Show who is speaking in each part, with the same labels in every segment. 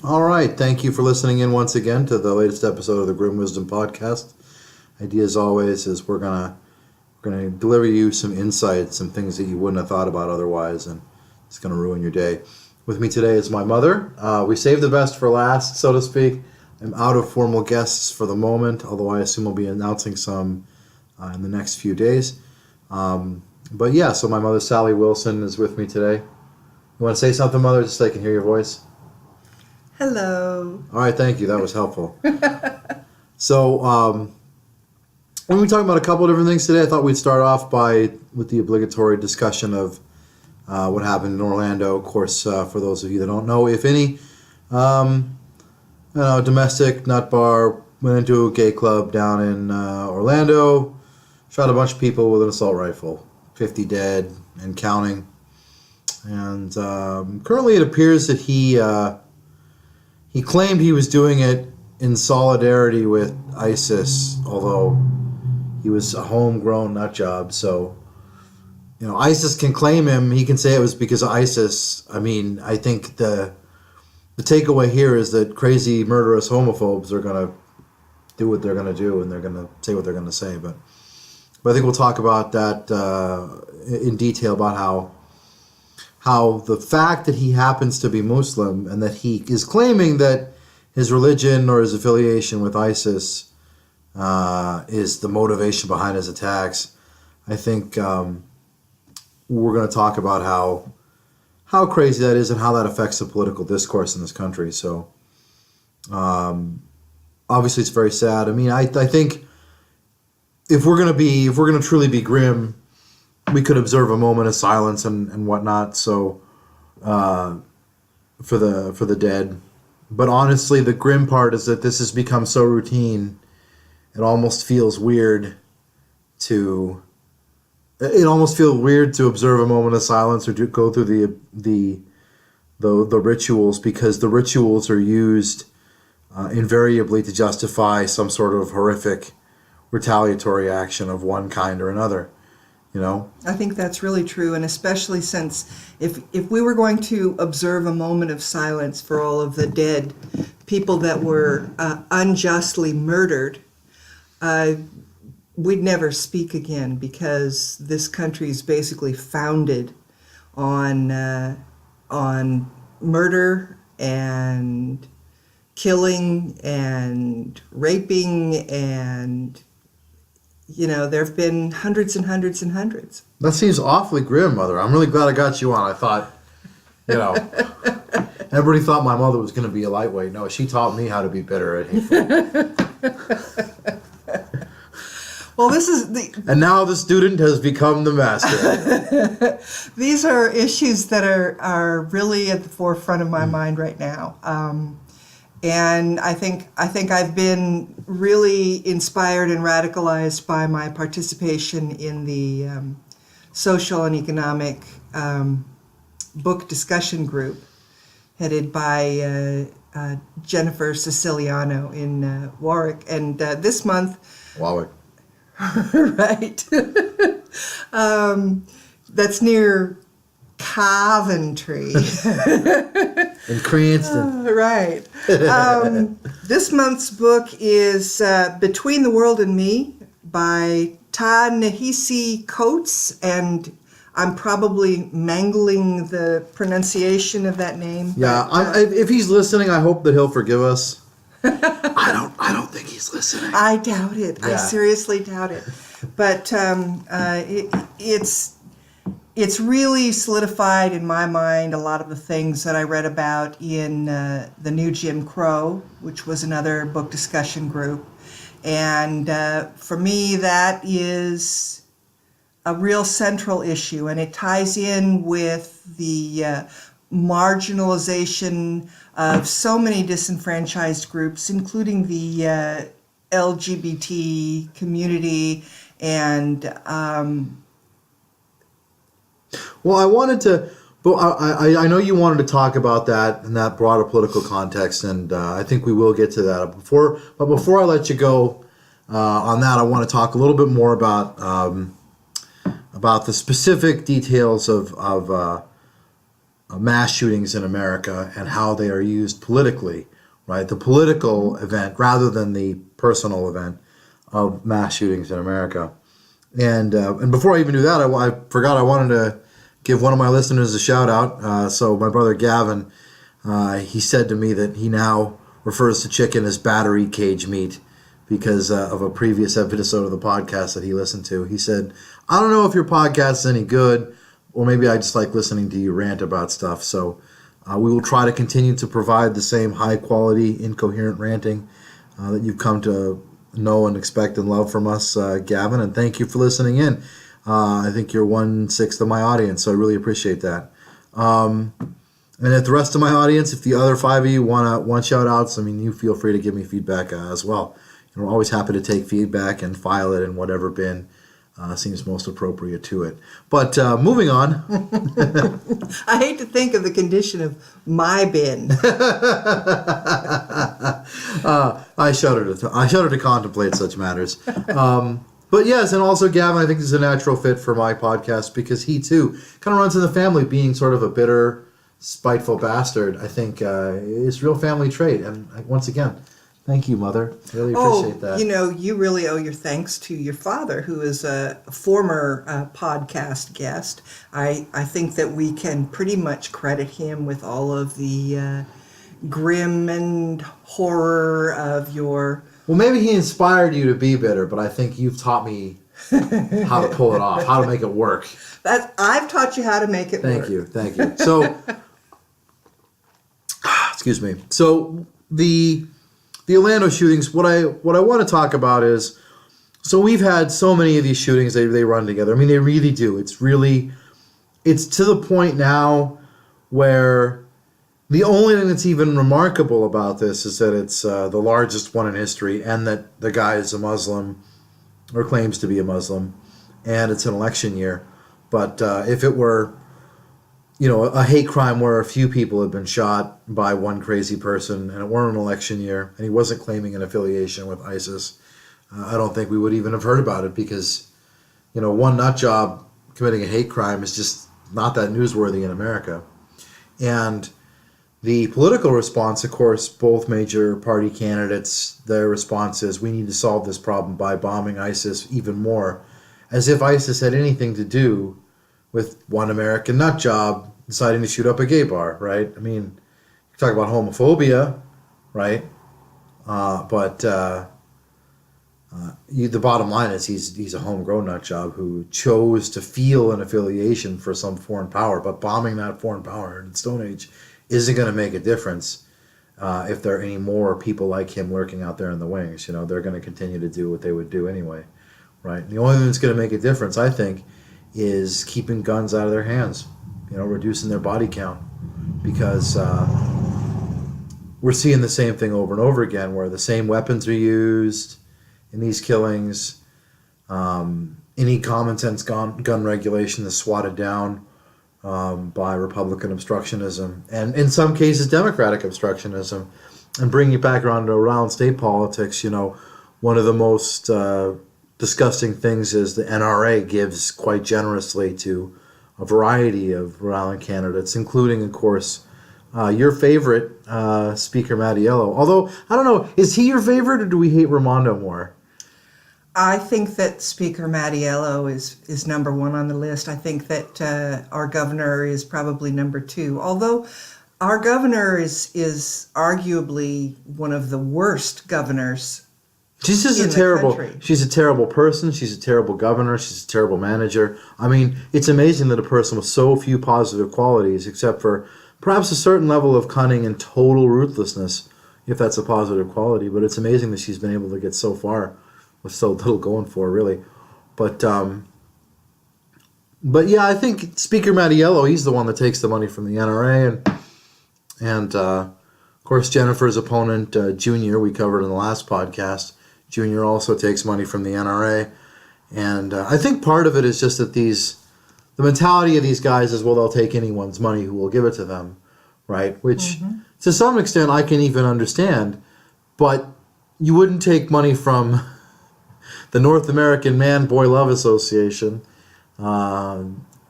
Speaker 1: All right. Thank you for listening in once again to the latest episode of the Grim Wisdom Podcast. Idea, as always, is we're gonna deliver you some insights, some things that you wouldn't have thought about otherwise, and it's gonna ruin your day. With me today is my mother. We saved the best for last, so to speak. I'm out of formal guests for the moment, although I assume I'll be announcing some in the next few days. But yeah, so my mother, Sally Wilson, is with me today. You want to say something, Mother, just so I can hear your voice?
Speaker 2: Hello.
Speaker 1: All right, thank you. That was helpful. So, when we talking about a couple of different things today, I thought we'd start off with the obligatory discussion of what happened in Orlando. Of course, for those of you that don't know, if any, domestic nut bar went into a gay club down in Orlando, shot a bunch of people with an assault rifle, 50 dead and counting. And currently, it appears that he claimed he was doing it in solidarity with ISIS, although he was a homegrown nut job. So, ISIS can claim him. He can say it was because of ISIS. I mean, I think the takeaway here is that crazy, murderous homophobes are going to do what they're going to do, and they're going to say what they're going to say. But I think we'll talk about that in detail, about how the fact that he happens to be Muslim and that he is claiming that his religion or his affiliation with ISIS is the motivation behind his attacks. I think we're going to talk about how crazy that is and how that affects the political discourse in this country. So obviously it's very sad. I mean, I think if we're going to truly be grim, we could observe a moment of silence and whatnot. So for the dead. But honestly, the grim part is that this has become so routine, it almost feels weird to observe a moment of silence or to go through the rituals, because the rituals are used invariably to justify some sort of horrific retaliatory action of one kind or another.
Speaker 2: I think that's really true, and especially since if we were going to observe a moment of silence for all of the dead people that were unjustly murdered, we'd never speak again, because this country is basically founded on murder and killing and raping, and there have been hundreds and hundreds and hundreds.
Speaker 1: That seems awfully grim, Mother. I'm really glad I got you on. I thought, everybody thought my mother was going to be a lightweight. No, she taught me how to be bitter and hateful.
Speaker 2: Well,
Speaker 1: And now the student has become the master.
Speaker 2: These are issues that are really at the forefront of my mind right now. And I think I've been really inspired and radicalized by my participation in the social and economic book discussion group headed by Jennifer Siciliano in Warwick. And this month...
Speaker 1: Warwick.
Speaker 2: Right. That's near Coventry.
Speaker 1: In Cranston.
Speaker 2: Right. This month's book is Between the World and Me by Ta-Nehisi Coates, and I'm probably mangling the pronunciation of that name.
Speaker 1: Yeah, if he's listening, I hope that he'll forgive us. I don't think he's listening.
Speaker 2: I doubt it.
Speaker 1: Yeah.
Speaker 2: I seriously doubt it. But it's really solidified in my mind a lot of the things that I read about in the New Jim Crow, which was another book discussion group. And for me, that is a real central issue, and it ties in with the marginalization of so many disenfranchised groups, including the LGBT community. And
Speaker 1: well, I wanted to, but I know you wanted to talk about that in that broader political context, and I think we will get to that. But before I let you go on that, I want to talk a little bit more about the specific details of mass shootings in America and how they are used politically, right? The political event rather than the personal event of mass shootings in America. And before I even do that, I forgot I wanted to give one of my listeners a shout out. So my brother Gavin, he said to me that he now refers to chicken as battery cage meat because of a previous episode of the podcast that he listened to. He said, I don't know if your podcast is any good, or maybe I just like listening to you rant about stuff. So we will try to continue to provide the same high quality, incoherent ranting that you've come to know and expect and love from us, Gavin. And thank you for listening in. I think you're 1/6 of my audience, so I really appreciate that. And if the rest of my audience, if the other 5 of you want shout outs, I mean, you feel free to give me feedback as well. We're always happy to take feedback and file it in whatever bin seems most appropriate to it. But moving on.
Speaker 2: I hate to think of the condition of my bin.
Speaker 1: I shudder to contemplate such matters. But yes, and also Gavin, I think this is a natural fit for my podcast because he too kind of runs in the family, being sort of a bitter, spiteful bastard. I think is real family trait. And once again, thank you, Mother. Really appreciate that.
Speaker 2: You really owe your thanks to your father, who is a former podcast guest. I think that we can pretty much credit him with all of the grim and horror of your...
Speaker 1: Well, maybe he inspired you to be bitter, but I think you've taught me how to pull it off, how to make it work.
Speaker 2: I've taught you how to make it work.
Speaker 1: Thank you. So, excuse me. So the Orlando shootings, what I want to talk about is, so we've had so many of these shootings, they run together. I mean, they really do. It's to the point now where the only thing that's even remarkable about this is that it's the largest one in history, and that the guy is a Muslim, or claims to be a Muslim, and it's an election year. But if it were, a hate crime where a few people had been shot by one crazy person, and it weren't an election year, and he wasn't claiming an affiliation with ISIS, I don't think we would even have heard about it because, one nut job committing a hate crime is just not that newsworthy in America. And the political response, of course, both major party candidates, their response is, we need to solve this problem by bombing ISIS even more, as if ISIS had anything to do with one American nut job deciding to shoot up a gay bar, right? I mean, you talk about homophobia, right? The bottom line is he's a homegrown nut job who chose to feel an affiliation for some foreign power, but bombing that foreign power in the Stone Age isn't going to make a difference if there are any more people like him lurking out there in the wings. They're going to continue to do what they would do anyway, right? The only thing that's going to make a difference, I think, is keeping guns out of their hands, reducing their body count, because we're seeing the same thing over and over again, where the same weapons are used in these killings. Any common sense gun regulation is swatted down by Republican obstructionism, and in some cases Democratic obstructionism. And bringing it back around state politics, one of the most disgusting things is the NRA gives quite generously to a variety of Rhode Island candidates, including, of course, your favorite Speaker Mattiello. Although, I don't know, is he your favorite, or do we hate Raimondo more?
Speaker 2: I think that Speaker Mattiello is number one on the list. I think that our governor is probably number two. Although our governor is arguably one of the worst governors. She's a terrible
Speaker 1: person. She's a terrible governor. She's a terrible manager. I mean, it's amazing that a person with so few positive qualities, except for perhaps a certain level of cunning and total ruthlessness, if that's a positive quality. But it's amazing that she's been able to get so far with so little going for her, really. But yeah, I think Speaker Mattiello, he's the one that takes the money from the NRA, and of course Jennifer's opponent, Junior, we covered in the last podcast. Junior also takes money from the NRA, and I think part of it is just that the mentality of these guys is, well, they'll take anyone's money who will give it to them, right? Which, to some extent, I can even understand, but you wouldn't take money from the North American Man Boy Love Association,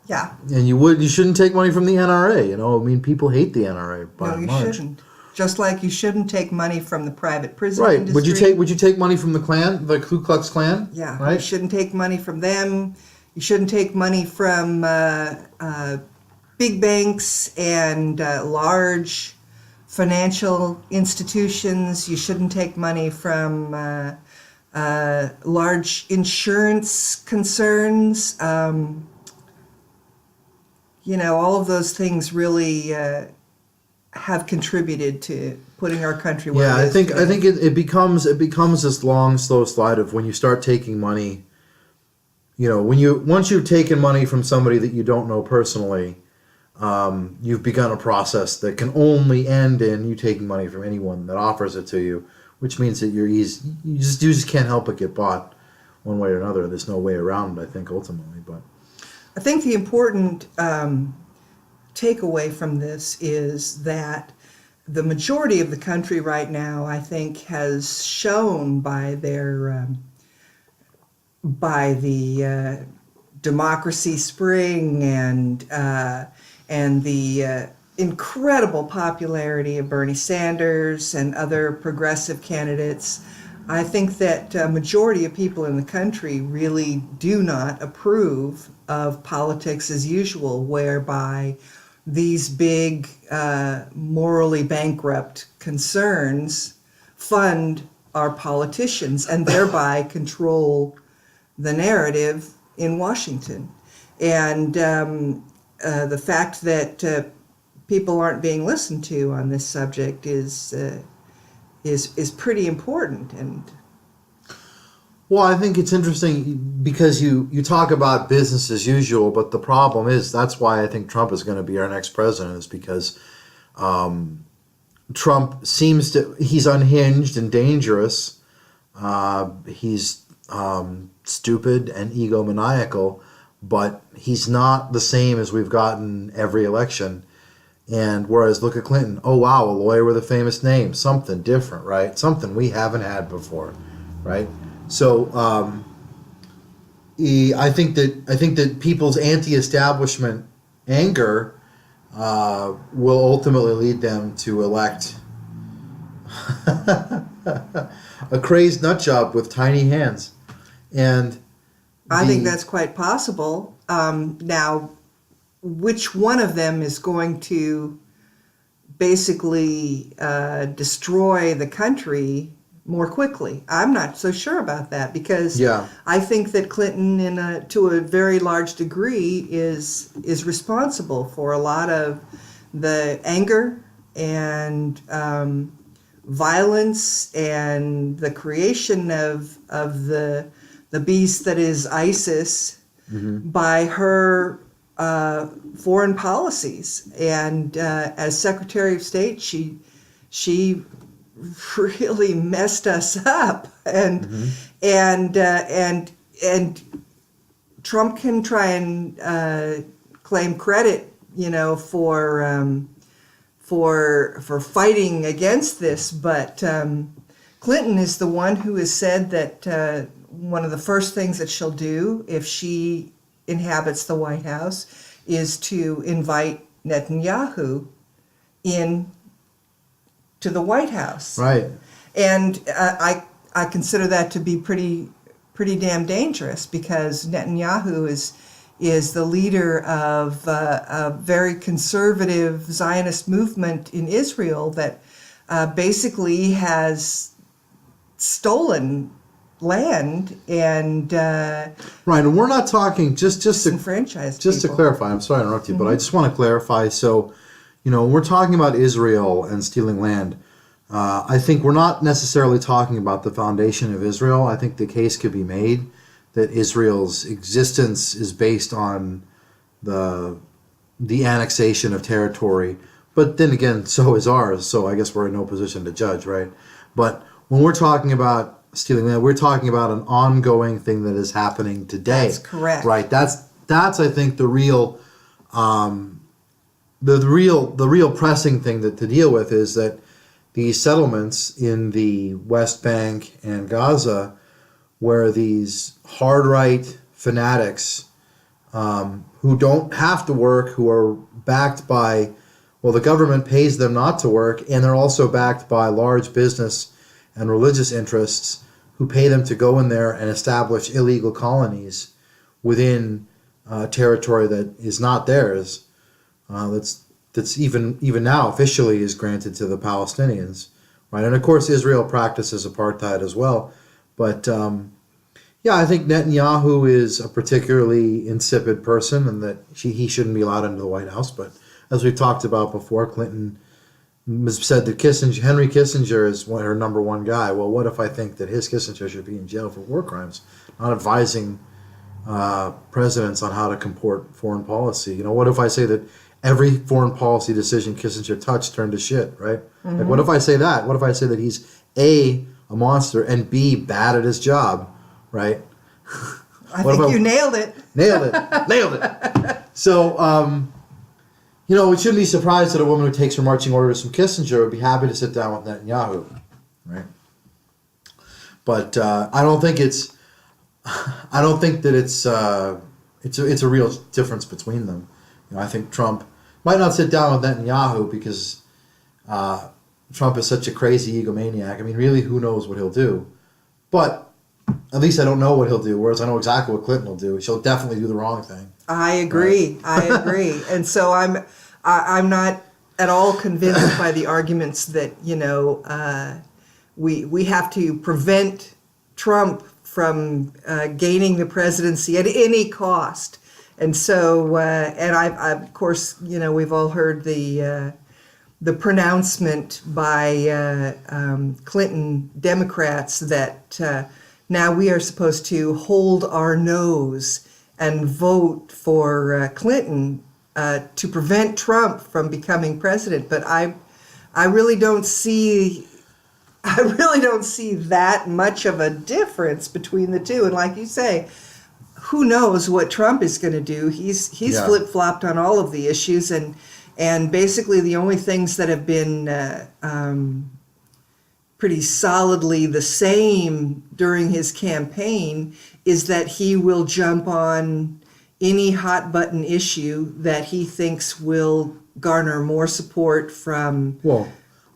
Speaker 2: Yeah.
Speaker 1: And you shouldn't take money from the NRA. You know, I mean, people hate the NRA by
Speaker 2: No,
Speaker 1: and
Speaker 2: you
Speaker 1: large.
Speaker 2: shouldn't. Just like you shouldn't take money from the private prison
Speaker 1: Right?
Speaker 2: industry.
Speaker 1: Would you take money from the Klan, the Ku Klux Klan?
Speaker 2: Yeah, you
Speaker 1: Right.
Speaker 2: shouldn't take money from them. You shouldn't take money from big banks and large financial institutions. You shouldn't take money from large insurance concerns. All of those things really have contributed to putting our country where
Speaker 1: Yeah,
Speaker 2: it
Speaker 1: I
Speaker 2: is
Speaker 1: think
Speaker 2: today.
Speaker 1: I think it becomes this long, slow slide of when you start taking money. You know, once you've taken money from somebody that you don't know personally, you've begun a process that can only end in you taking money from anyone that offers it to you, which means that you just can't help but get bought one way or another. There's no way around it, I think, ultimately. But
Speaker 2: I think the important takeaway from this is that the majority of the country right now, I think, has shown by the democracy spring and the incredible popularity of Bernie Sanders and other progressive candidates. I think that a majority of people in the country really do not approve of politics as usual, whereby these big morally bankrupt concerns fund our politicians and thereby control the narrative in Washington. And the fact that people aren't being listened to on this subject is pretty important. And
Speaker 1: well, I think it's interesting because you talk about business as usual, but the problem is that's why I think Trump is going to be our next president, is because Trump he's unhinged and dangerous. He's stupid and egomaniacal, but he's not the same as we've gotten every election. And whereas look at Clinton, oh wow, a lawyer with a famous name, something different, right? Something we haven't had before, right? So I think that people's anti-establishment anger will ultimately lead them to elect a crazed nutjob with tiny hands, and
Speaker 2: I think that's quite possible. Now, which one of them is going to basically destroy the country more quickly? I'm not so sure about that, because I think that Clinton, to a very large degree, is responsible for a lot of the anger and violence and the creation of the beast that is ISIS by her foreign policies. And as Secretary of State, she really messed us up. And Trump can try and claim credit, for fighting against this, but Clinton is the one who has said that one of the first things that she'll do if she inhabits the White House is to invite Netanyahu in to the White House.
Speaker 1: right.
Speaker 2: And I consider that to be pretty damn dangerous, because Netanyahu is the leader of a very conservative Zionist movement in Israel that basically has stolen land and
Speaker 1: Right, and we're not talking just
Speaker 2: disenfranchised
Speaker 1: to
Speaker 2: people.
Speaker 1: clarify. I'm sorry to interrupt you, but I just want to clarify. So, we're talking about Israel and stealing land. I think we're not necessarily talking about the foundation of Israel. I think the case could be made that Israel's existence is based on the annexation of territory. But then again, so is ours. So I guess we're in no position to judge, right? But when we're talking about stealing land, we're talking about an ongoing thing that is happening today.
Speaker 2: That's correct.
Speaker 1: Right. That's I think the real the real pressing thing to deal with is that these settlements in the West Bank and Gaza, where these hard right fanatics who don't have to work, who are backed by, well, the government pays them not to work, and they're also backed by large business and religious interests who pay them to go in there and establish illegal colonies within territory that is not theirs. That's even now officially is granted to the Palestinians, right? And of course, Israel practices apartheid as well. But yeah, I think Netanyahu is a particularly insipid person, and that he shouldn't be allowed into the White House. But as we've talked about before, Clinton said that Henry Kissinger is her number one guy. Well, what if I think that his Kissinger should be in jail for war crimes, not advising presidents on how to comport foreign policy? You know, what if I say that every foreign policy decision Kissinger touched turned to shit, right? Mm-hmm. Like, what if I say that? What if I say that he's A, a monster, and B, bad at his job, right?
Speaker 2: I think you nailed it.
Speaker 1: Nailed it. So, you know, we shouldn't be surprised that a woman who takes her marching orders from Kissinger would be happy to sit down with Netanyahu, right? But I don't think that it's a real difference between them. You know, I think Trump might not sit down with Netanyahu because Trump is such a crazy egomaniac. I mean, really, who knows what he'll do? But at least I don't know what he'll do, whereas I know exactly what Clinton will do. She'll definitely do the wrong thing.
Speaker 2: I agree. Right? I agree. And so I'm not at all convinced by the arguments that, you know, we have to prevent Trump from gaining the presidency at any cost. And so, and I of course, you know, we've all heard the pronouncement by Clinton Democrats that now we are supposed to hold our nose and vote for Clinton to prevent Trump from becoming president. But I really don't see that much of a difference between the two. And like you say, who knows what Trump is going to do? He's flip-flopped on all of the issues, and basically the only things that have been pretty solidly the same during his campaign is that he will jump on any hot button issue that he thinks will garner more support from.
Speaker 1: Well,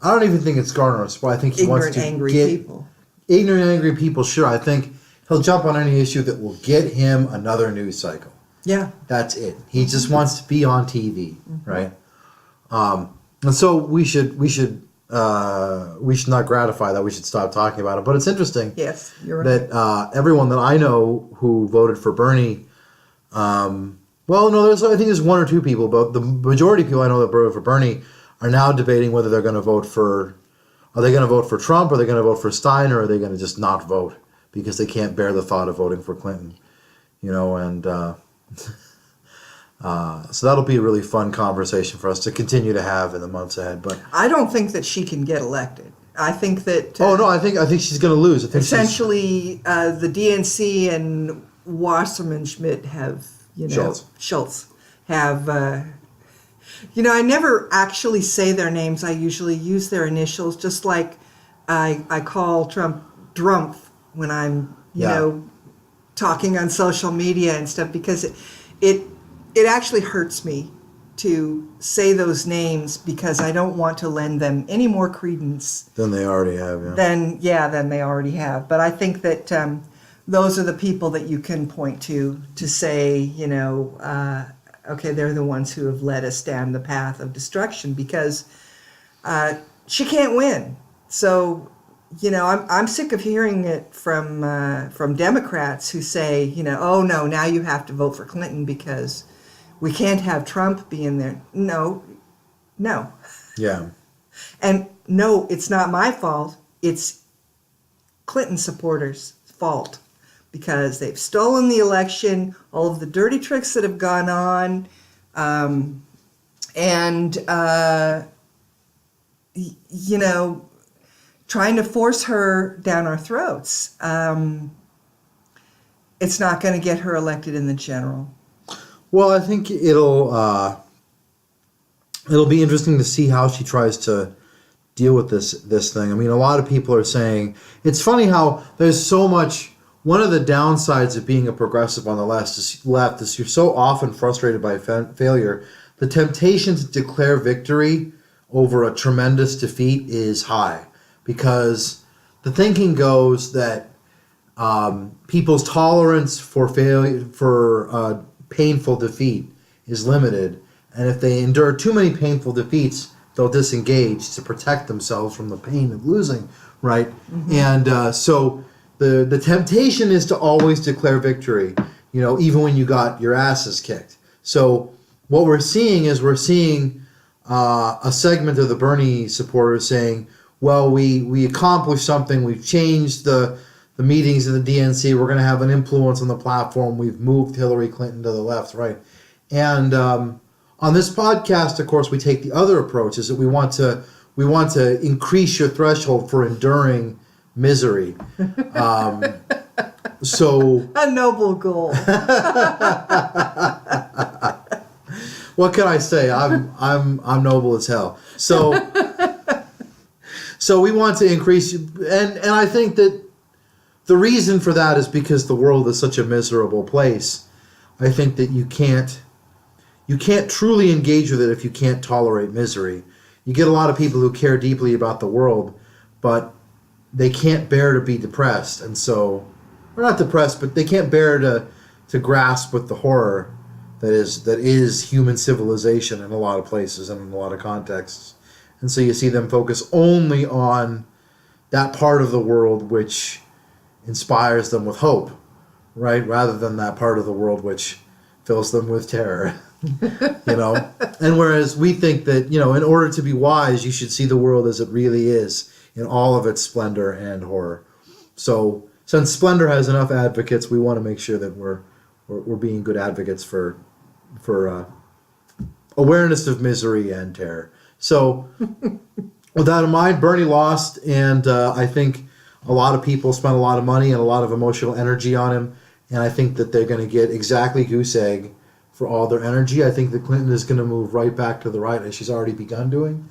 Speaker 1: I don't even think it's garner support. I think he wants to
Speaker 2: angry
Speaker 1: get
Speaker 2: people.
Speaker 1: Ignorant, angry people. Sure, I think he'll jump on any issue that will get him another news cycle.
Speaker 2: Yeah,
Speaker 1: that's it. He just wants to be on TV, right? And so we should not gratify that. We should stop talking about it. But it's interesting.
Speaker 2: Yes, you're right.
Speaker 1: That everyone that I know who voted for Bernie, well, no, I think there's one or two people, but the majority of people I know that voted for Bernie are now debating whether they're going to vote for. Are they going to vote for Trump? Are they going to vote for Steiner? Or are they going to just not vote because they can't bear the thought of voting for Clinton? You know, and so that'll be a really fun conversation for us to continue to have in the months ahead. But
Speaker 2: I don't think that she can get elected. I think that.
Speaker 1: Oh no, I think she's going to lose. I think
Speaker 2: essentially the DNC and Wasserman Schmidt have, you know, Schultz have. You know, I never actually say their names. I usually use their initials, just like I call Trump Drumpf when I'm, you know, talking on social media and stuff, because it actually hurts me to say those names because I don't want to lend them any more credence
Speaker 1: than they already have.
Speaker 2: Yeah. Than they already have. But I think that those are the people that you can point to say, you know, okay, they're the ones who have led us down the path of destruction, because she can't win. So, you know, I'm sick of hearing it from Democrats who say, you know, oh no, now you have to vote for Clinton because we can't have Trump be in there. No.
Speaker 1: Yeah.
Speaker 2: And no, it's not my fault. It's Clinton supporters' fault, because they've stolen the election, all of the dirty tricks that have gone on, and you know, trying to force her down our throats. It's not going to get her elected in the general.
Speaker 1: Well, I think it'll be interesting to see how she tries to deal with this thing. I mean, a lot of people are saying it's funny how there's so much one of the downsides of being a progressive on the left is you're so often frustrated by failure. The temptation to declare victory over a tremendous defeat is high, because the thinking goes that people's tolerance for failure, for painful defeat, is limited, and if they endure too many painful defeats, they'll disengage to protect themselves from the pain of losing, right? Mm-hmm. And so the temptation is to always declare victory, even when you got your asses kicked. So what we're seeing is a segment of the Bernie supporters saying, well, we accomplished something, we've changed the meetings in the DNC, we're going to have an influence on the platform, we've moved Hillary Clinton to the left, right? And on this podcast, of course, we take the other approach, is that we want to increase your threshold for enduring misery. So
Speaker 2: a noble goal.
Speaker 1: What can I say? I'm noble as hell. So we want to increase, and I think that the reason for that is because the world is such a miserable place. I think that you can't truly engage with it if you can't tolerate misery. You get a lot of people who care deeply about the world, but they can't bear to be depressed, and so, or not depressed, but they can't bear to grasp with the horror that is human civilization in a lot of places and in a lot of contexts. And so you see them focus only on that part of the world which inspires them with hope, right? Rather than that part of the world which fills them with terror. And whereas we think that, in order to be wise, you should see the world as it really is in all of its splendor and horror. So since Splendor has enough advocates, we want to make sure that we're being good advocates for awareness of misery and terror. So with that in mind, Bernie lost, and I think a lot of people spent a lot of money and a lot of emotional energy on him, and I think that they're going to get exactly goose egg for all their energy. I think that Clinton is going to move right back to the right, as she's already begun doing.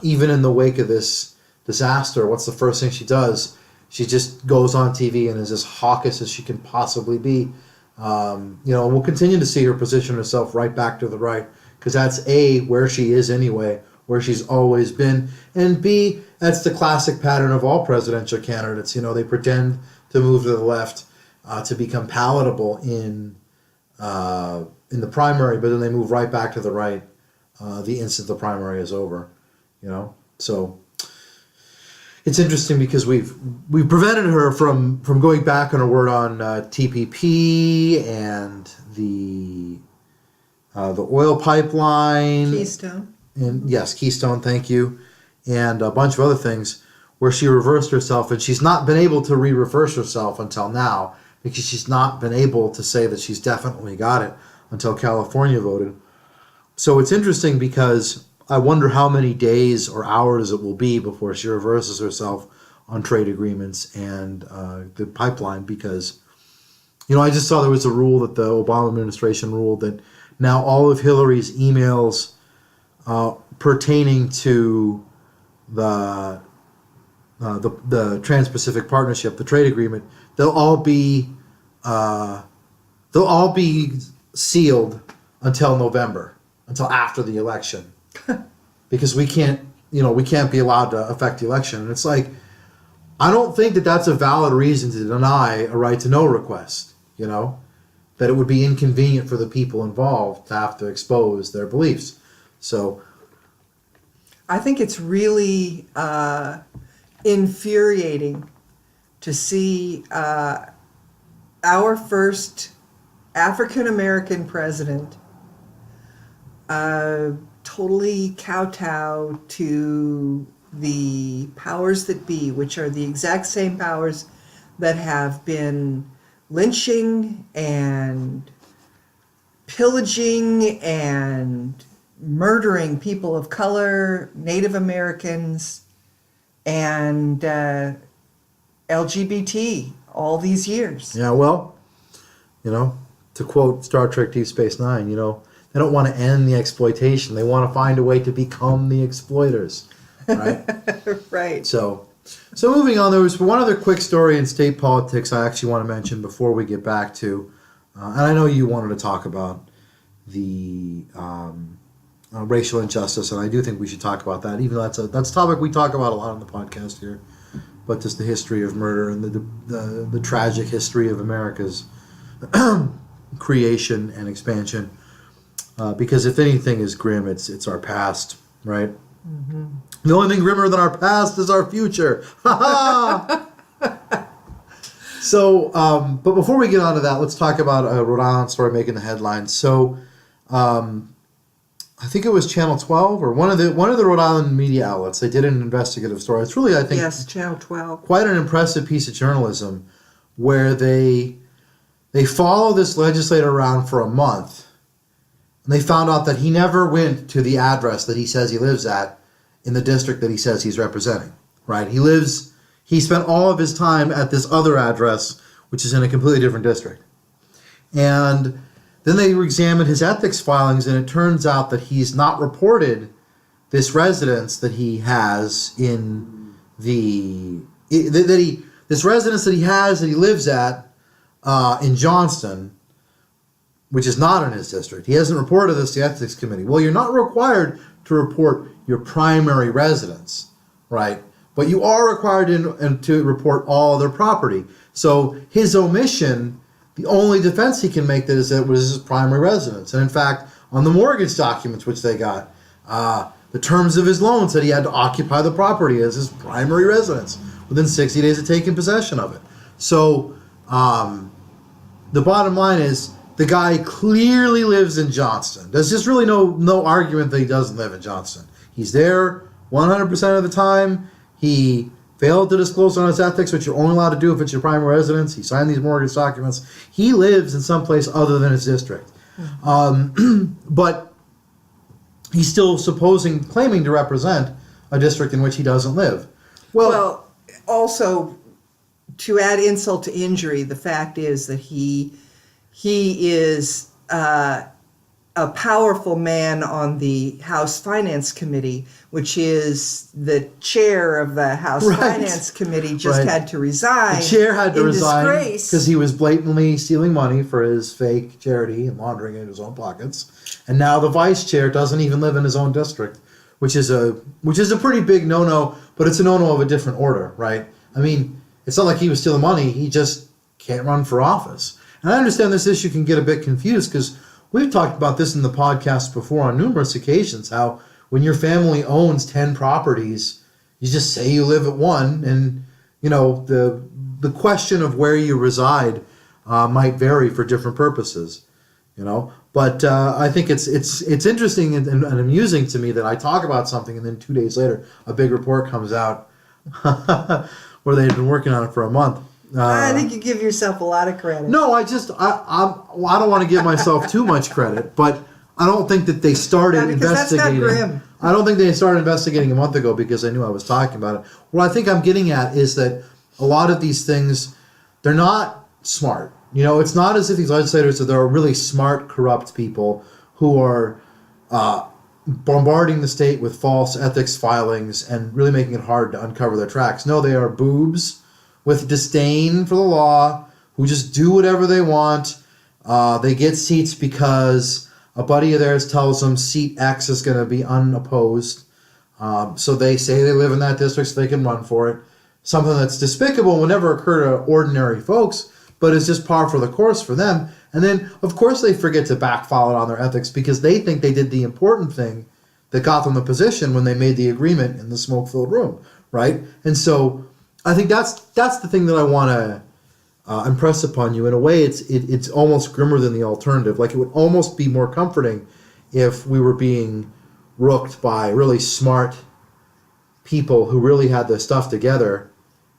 Speaker 1: Even in the wake of this disaster, what's the first thing she does? She just goes on TV and is as hawkish as she can possibly be. And we'll continue to see her position herself right back to the right, because that's A, where she is anyway, where she's always been, and B, that's the classic pattern of all presidential candidates. They pretend to move to the left to become palatable in the primary, but then they move right back to the right the instant the primary is over. So it's interesting because we've prevented her from going back on her word on TPP and the oil pipeline.
Speaker 2: Keystone.
Speaker 1: And yes, Keystone, thank you. And a bunch of other things where she reversed herself, and she's not been able to re-reverse herself until now, because she's not been able to say that she's definitely got it until California voted. So it's interesting because I wonder how many days or hours it will be before she reverses herself on trade agreements and the pipeline, because, I just saw there was a rule that the Obama administration ruled that now all of Hillary's emails pertaining to the Trans-Pacific Partnership, the trade agreement, they'll all be sealed until November, until after the election, because we can't be allowed to affect the election. And it's like, I don't think that that's a valid reason to deny a right to know request. That it would be inconvenient for the people involved to have to expose their beliefs. So
Speaker 2: I think it's really infuriating to see our first African-American president totally kowtow to the powers that be, which are the exact same powers that have been lynching and pillaging and murdering people of color, Native Americans, and LGBT all these years.
Speaker 1: Yeah, well, to quote Star Trek Deep Space Nine, they don't want to end the exploitation. They want to find a way to become the exploiters, right?
Speaker 2: Right.
Speaker 1: So, So moving on, there was one other quick story in state politics I actually want to mention before we get back to, and I know you wanted to talk about the racial injustice, and I do think we should talk about that, even though that's a topic we talk about a lot on the podcast here, but just the history of murder and the tragic history of America's creation and expansion. Because if anything is grim, it's our past, right? Mm-hmm. The only thing grimmer than our past is our future. Ha ha! So, but before we get on to that, let's talk about a Rhode Island story making the headlines. So, I think it was Channel 12 or one of the Rhode Island media outlets. They did an investigative story. It's really, I think,
Speaker 2: yes, Channel 12,
Speaker 1: quite an impressive piece of journalism, where they follow this legislator around for a month. And they found out that he never went to the address that he says he lives at in the district that he says he's representing, right? He spent all of his time at this other address, which is in a completely different district. And then they examined his ethics filings, and it turns out that he's not reported this residence that he has in this residence that he lives at in Johnston, which is not in his district. He hasn't reported this to the Ethics Committee. Well, you're not required to report your primary residence, right? But you are required to report all other property. So his omission, the only defense he can make that is that it was his primary residence. And in fact, on the mortgage documents which they got, the terms of his loan said he had to occupy the property as his primary residence within 60 days of taking possession of it. So the bottom line is, the guy clearly lives in Johnston. There's just really no argument that he doesn't live in Johnston. He's there 100% of the time. He failed to disclose on his ethics, which you're only allowed to do if it's your primary residence. He signed these mortgage documents. He lives in some place other than his district. But he's still claiming to represent a district in which he doesn't live.
Speaker 2: Well, also, to add insult to injury, the fact is that he is a powerful man on the House Finance Committee, which is the chair of the House Finance Committee had to resign.
Speaker 1: The chair had to resign
Speaker 2: disgrace
Speaker 1: because he was blatantly stealing money for his fake charity and laundering it in his own pockets. And now the vice chair doesn't even live in his own district, which is a pretty big no-no, but it's a no-no of a different order, right? I mean, it's not like he was stealing money. He just can't run for office. And I understand this issue can get a bit confused because we've talked about this in the podcast before on numerous occasions, how when your family owns 10 properties, you just say you live at one, and the question of where you reside might vary for different purposes, But I think it's interesting and amusing to me that I talk about something and then 2 days later a big report comes out where they had been working on it for a month.
Speaker 2: I think you give yourself a lot of credit.
Speaker 1: No, I don't want to give myself too much credit, but I don't think that they started investigating.
Speaker 2: That's not grim.
Speaker 1: I don't think they started investigating a month ago because I knew I was talking about it. What I think I'm getting at is that a lot of these things, they're not smart. It's not as if these legislators are really smart, corrupt people who are bombarding the state with false ethics filings and really making it hard to uncover their tracks. No, they are boobs with disdain for the law, who just do whatever they want. They get seats because a buddy of theirs tells them seat X is going to be unopposed. So they say they live in that district so they can run for it. Something that's despicable and would never occur to ordinary folks, but is just par for the course for them. And then, of course, they forget to backfile it on their ethics because they think they did the important thing that got them the position when they made the agreement in the smoke-filled room, right? And so I think that's the thing that I want to impress upon you. In a way, it's almost grimmer than the alternative. Like, it would almost be more comforting if we were being rooked by really smart people who really had their stuff together,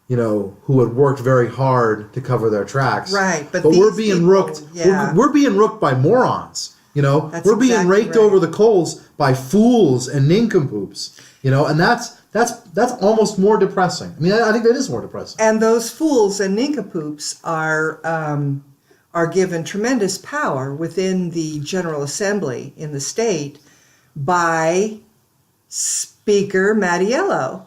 Speaker 1: who had worked very hard to cover their tracks.
Speaker 2: Right, but
Speaker 1: we're being rooked.
Speaker 2: Yeah.
Speaker 1: We're being rooked by morons.
Speaker 2: That's
Speaker 1: we're being
Speaker 2: exactly
Speaker 1: raked
Speaker 2: right.
Speaker 1: over the coals by fools and nincompoops. And that's almost more depressing. I mean, I think that is more depressing.
Speaker 2: And those fools and nincompoops are given tremendous power within the General Assembly in the state by Speaker Mattiello.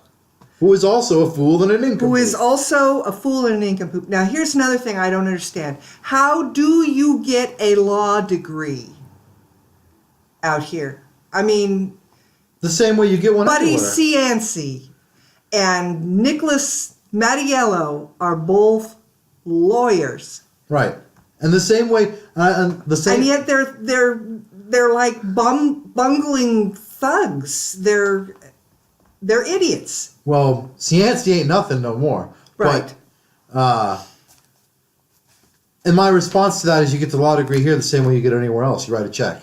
Speaker 1: Who is also a fool and an nincompoop.
Speaker 2: who is also a fool and a nincompoop. Now, here's another thing I don't understand. How do you get a law degree out here? I mean,
Speaker 1: the same way you get one
Speaker 2: Buddy
Speaker 1: everywhere.
Speaker 2: Cianci and Nicholas Mattiello are both lawyers,
Speaker 1: Right. And the same way, and the same.
Speaker 2: and yet they're like bungling thugs. They're idiots.
Speaker 1: Well, Cianci ain't nothing no more.
Speaker 2: Right.
Speaker 1: But, and my response to that is you get the law degree here the same way you get it anywhere else. You write a check.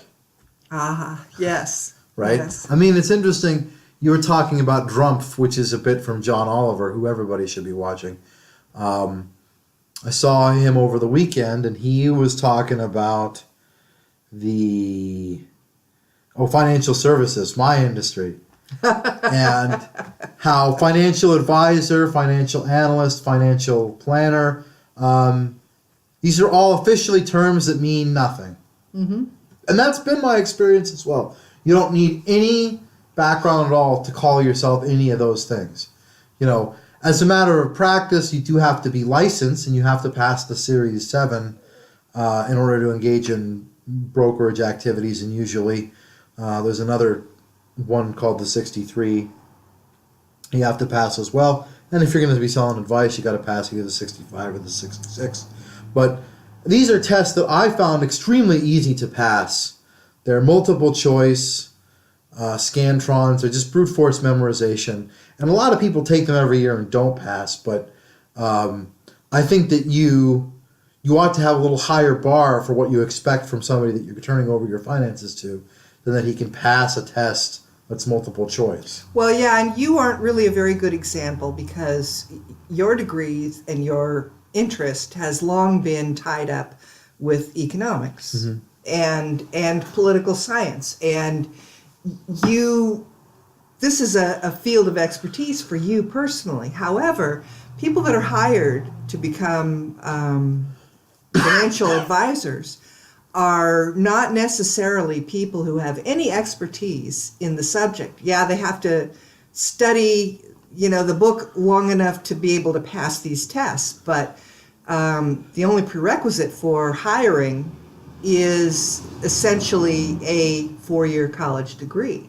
Speaker 2: Yes.
Speaker 1: Right?
Speaker 2: Yes.
Speaker 1: I mean, it's interesting. You were talking about Drumpf, which is a bit from John Oliver, who everybody should be watching. I saw him over the weekend, and he was talking about financial services, my industry, and how financial advisor, financial analyst, financial planner, these are all officially terms that mean nothing.
Speaker 2: Mm-hmm.
Speaker 1: And that's been my experience as well. You don't need any background at all to call yourself any of those things. You know, as a matter of practice, you do have to be licensed and you have to pass the Series 7 in order to engage in brokerage activities. And usually there's another one called the 63 you have to pass as well. And if you're going to be selling advice, you got to pass either the 65 or the 66. But these are tests that I found extremely easy to pass. They're multiple choice, Scantrons, they're just brute force memorization. And a lot of people take them every year and don't pass, but I think that you ought to have a little higher bar for what you expect from somebody that you're turning over your finances to than that he can pass a test that's multiple choice.
Speaker 2: Well, yeah, and you aren't really a very good example because your degrees and your interest has long been tied up with economics
Speaker 1: Mm-hmm.
Speaker 2: and political science, and this is a field of expertise for you personally. However, people that are hired to become financial advisors are not necessarily people who have any expertise in the subject. Yeah, they have to study, the book long enough to be able to pass these tests, but the only prerequisite for hiring is essentially a 4-year college degree.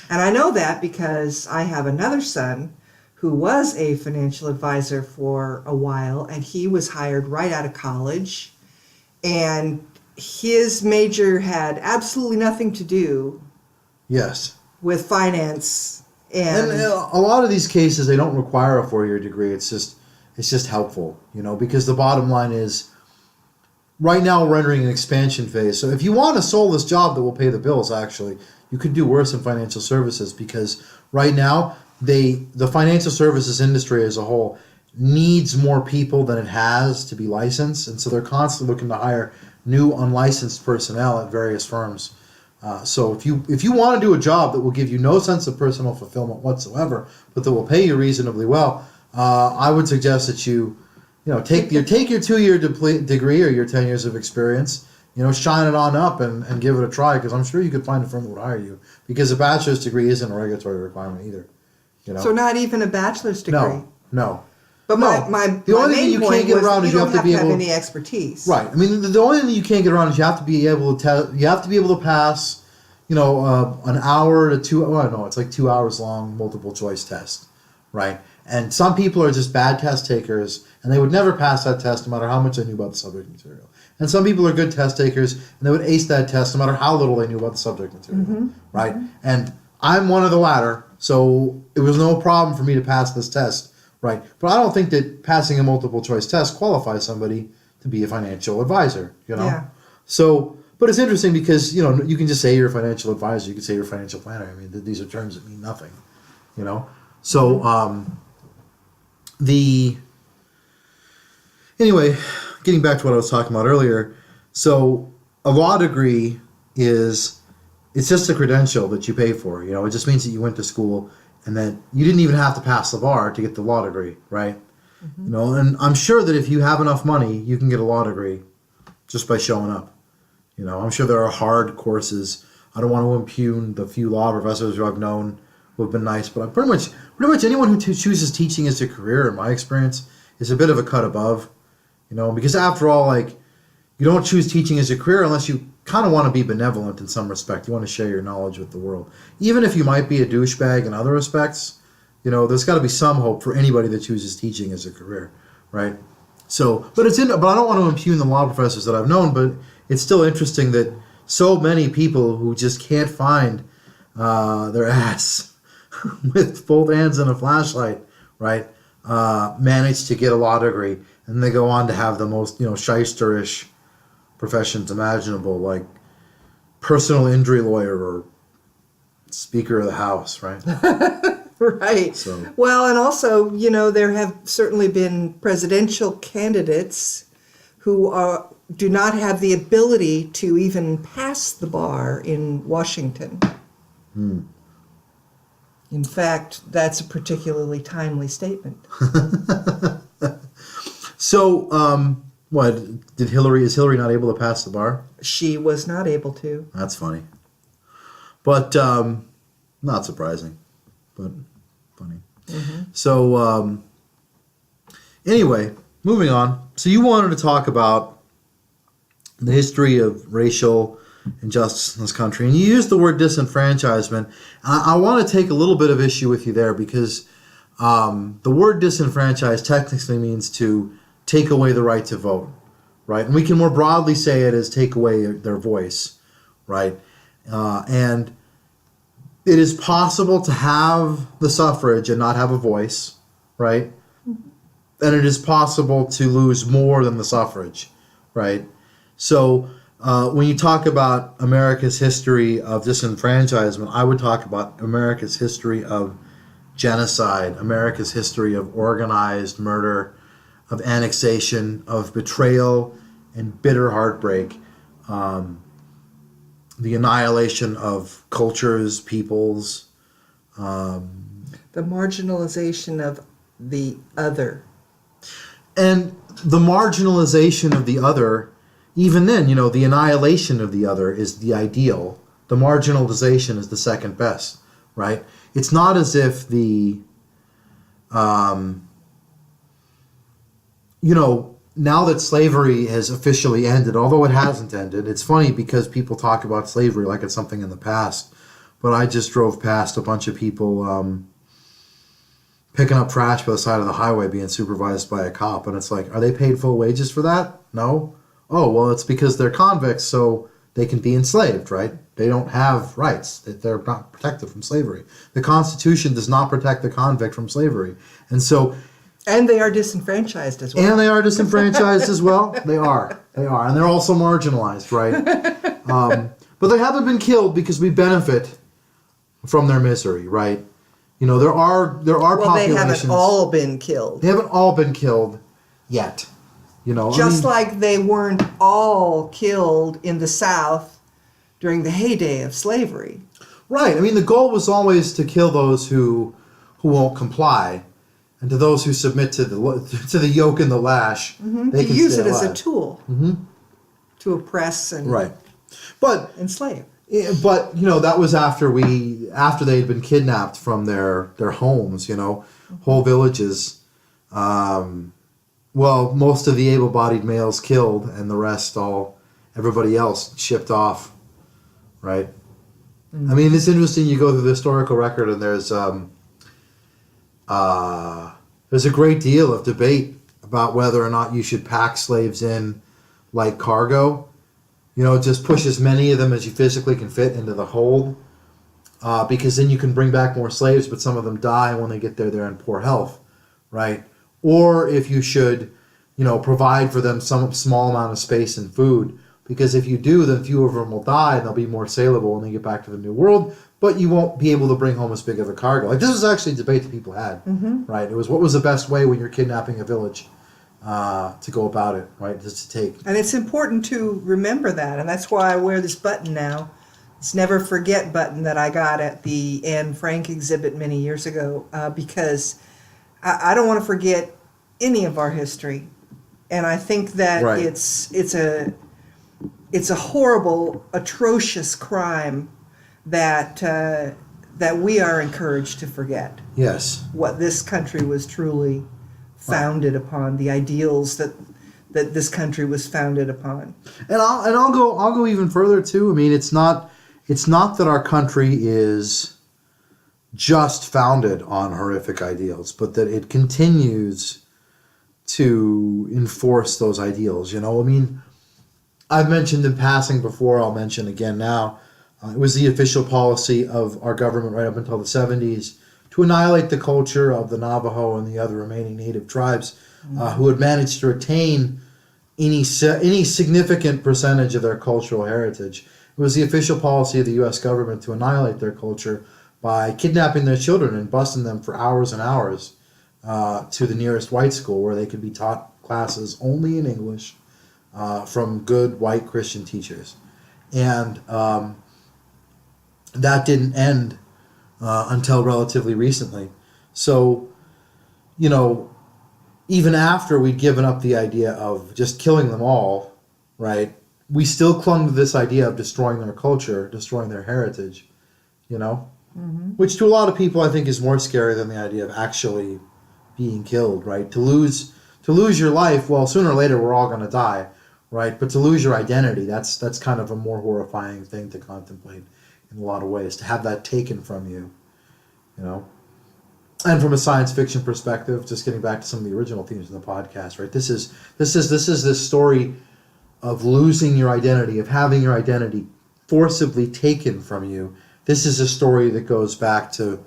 Speaker 2: And I know that because I have another son who was a financial advisor for a while, and he was hired right out of college, and his major had absolutely nothing to do
Speaker 1: Yes.
Speaker 2: with finance.
Speaker 1: And a lot of these cases, they don't require a 4-year degree. It's just helpful, because the bottom line is, right now we're entering an expansion phase. So if you want a soulless job that will pay the bills, actually, you could do worse in financial services because right now the financial services industry as a whole needs more people than it has to be licensed, and so they're constantly looking to hire new unlicensed personnel at various firms. So if you want to do a job that will give you no sense of personal fulfillment whatsoever, but that will pay you reasonably well, I would suggest that you take your 2-year degree or your 10 years of experience, shine it on up and give it a try, because I'm sure you could find a firm that would hire you, because a bachelor's degree isn't a regulatory requirement either.
Speaker 2: So not even a bachelor's degree.
Speaker 1: No.
Speaker 2: But
Speaker 1: the only thing you can't get around is you have to be able
Speaker 2: have any expertise.
Speaker 1: Right. I mean, the only thing that you can't get around is you have to be able to pass, an hour to 2. Well, no, it's like 2 hours long multiple choice test, right? And some people are just bad test takers, and they would never pass that test no matter how much they knew about the subject material. And some people are good test takers, and they would ace that test no matter how little they knew about the subject material,
Speaker 2: Mm-hmm.
Speaker 1: right? And I'm one of the latter, so it was no problem for me to pass this test. Right, but I don't think that passing a multiple choice test qualifies somebody to be a financial advisor.
Speaker 2: Yeah.
Speaker 1: So, but it's interesting because you can just say you're a financial advisor. You can say you're a financial planner. I mean, these are terms that mean nothing. So anyway, getting back to what I was talking about earlier. So a law degree it's just a credential that you pay for. It just means that you went to school. And that you didn't even have to pass the bar to get the law degree, right? Mm-hmm. And I'm sure that if you have enough money, you can get a law degree just by showing up. I'm sure there are hard courses. I don't want to impugn the few law professors who I've known would have been nice. But pretty much anyone who chooses teaching as a career, in my experience, is a bit of a cut above, because after all, like, you don't choose teaching as a career unless you kind of want to be benevolent in some respect. You want to share your knowledge with the world, even if you might be a douchebag in other respects. There's got to be some hope for anybody that chooses teaching as a career, right? So, but I don't want to impugn the law professors that I've known, but it's still interesting that so many people who just can't find their ass with both hands and a flashlight, right, manage to get a law degree, and they go on to have the most, shysterish professions imaginable, like personal injury lawyer or Speaker of the House, right?
Speaker 2: Right.
Speaker 1: So.
Speaker 2: Well, and also, there have certainly been presidential candidates who do not have the ability to even pass the bar in Washington. In fact, that's a particularly timely statement.
Speaker 1: So, what is Hillary not able to pass the bar?
Speaker 2: She was not able to.
Speaker 1: That's funny, but not surprising, but funny.
Speaker 2: Mm-hmm.
Speaker 1: So, anyway, moving on. So you wanted to talk about the history of racial injustice in this country, and you used the word disenfranchisement. I want to take a little bit of issue with you there because the word disenfranchised technically means to take away the right to vote, right? And we can more broadly say it as take away their voice, right? And it is possible to have the suffrage and not have a voice, right? And it is possible to lose more than the suffrage, right? So when you talk about America's history of disenfranchisement, I would talk about America's history of genocide, America's history of organized murder, of annexation, of betrayal and bitter heartbreak, the annihilation of cultures, peoples.
Speaker 2: The marginalization of the other.
Speaker 1: And the marginalization of the other, even then, the annihilation of the other is the ideal. The marginalization is the second best, right? It's not as if now that slavery has officially ended, although it hasn't ended, it's funny because people talk about slavery like it's something in the past. But I just drove past a bunch of people picking up trash by the side of the highway being supervised by a cop. And it's like, are they paid full wages for that? No. Oh, well, it's because they're convicts, so they can be enslaved, right? They don't have rights. They're not protected from slavery. The Constitution does not protect the convict from slavery.
Speaker 2: And they are disenfranchised as well.
Speaker 1: And they are disenfranchised as well. They are. And they're also marginalized, right? But they haven't been killed because we benefit from their misery, right? There are populations.
Speaker 2: They haven't all been killed.
Speaker 1: They haven't all been killed yet.
Speaker 2: Like they weren't all killed in the South during the heyday of slavery.
Speaker 1: Right. The goal was always to kill those who won't comply. And to those who submit to the yoke and the lash, they can
Speaker 2: use
Speaker 1: stay
Speaker 2: it as
Speaker 1: alive.
Speaker 2: a tool to oppress and enslave.
Speaker 1: But that was after they had been kidnapped from their homes. Whole villages. Most of the able-bodied males killed, and the rest everybody else shipped off. Right. It's interesting. You go through the historical record, and there's a great deal of debate about whether or not you should pack slaves in like cargo. Just push as many of them as you physically can fit into the hold, because then you can bring back more slaves, but some of them die, and when they get there, they're in poor health, right? Or if you should, provide for them some small amount of space and food, because if you do, then fewer of them will die, and they'll be more saleable when they get back to the New World, but you won't be able to bring home as big of a cargo. Like, this was actually a debate that people had, right? It was, what was the best way when you're kidnapping a village to go about it, right? Just to take.
Speaker 2: And it's important to remember that, and that's why I wear this button now. It's Never Forget button that I got at the Anne Frank exhibit many years ago, because I don't want to forget any of our history. And I think that it's a horrible, atrocious crime that that we are encouraged to forget
Speaker 1: Yes.
Speaker 2: what this country was truly founded upon, the ideals that this country was founded upon.
Speaker 1: And I'll go even further too. I mean, it's not that our country is just founded on horrific ideals, but that it continues to enforce those ideals. I mean, I've mentioned in passing before, I'll mention again now, it was the official policy of our government right up until the 70s to annihilate the culture of the Navajo and the other remaining native tribes who had managed to retain any significant percentage of their cultural heritage. It was the official policy of the U.S. government to annihilate their culture by kidnapping their children and busing them for hours and hours to the nearest white school where they could be taught classes only in English from good white Christian teachers. And that didn't end until relatively recently. So, even after we'd given up the idea of just killing them all, right, we still clung to this idea of destroying their culture, destroying their heritage, which to a lot of people I think is more scary than the idea of actually being killed, right? To lose your life, well, sooner or later we're all going to die, right? But to lose your identity, that's kind of a more horrifying thing to contemplate in a lot of ways, to have that taken from you, And from a science fiction perspective, just getting back to some of the original themes in the podcast, right? This is this story of losing your identity, of having your identity forcibly taken from you. This is a story that goes back to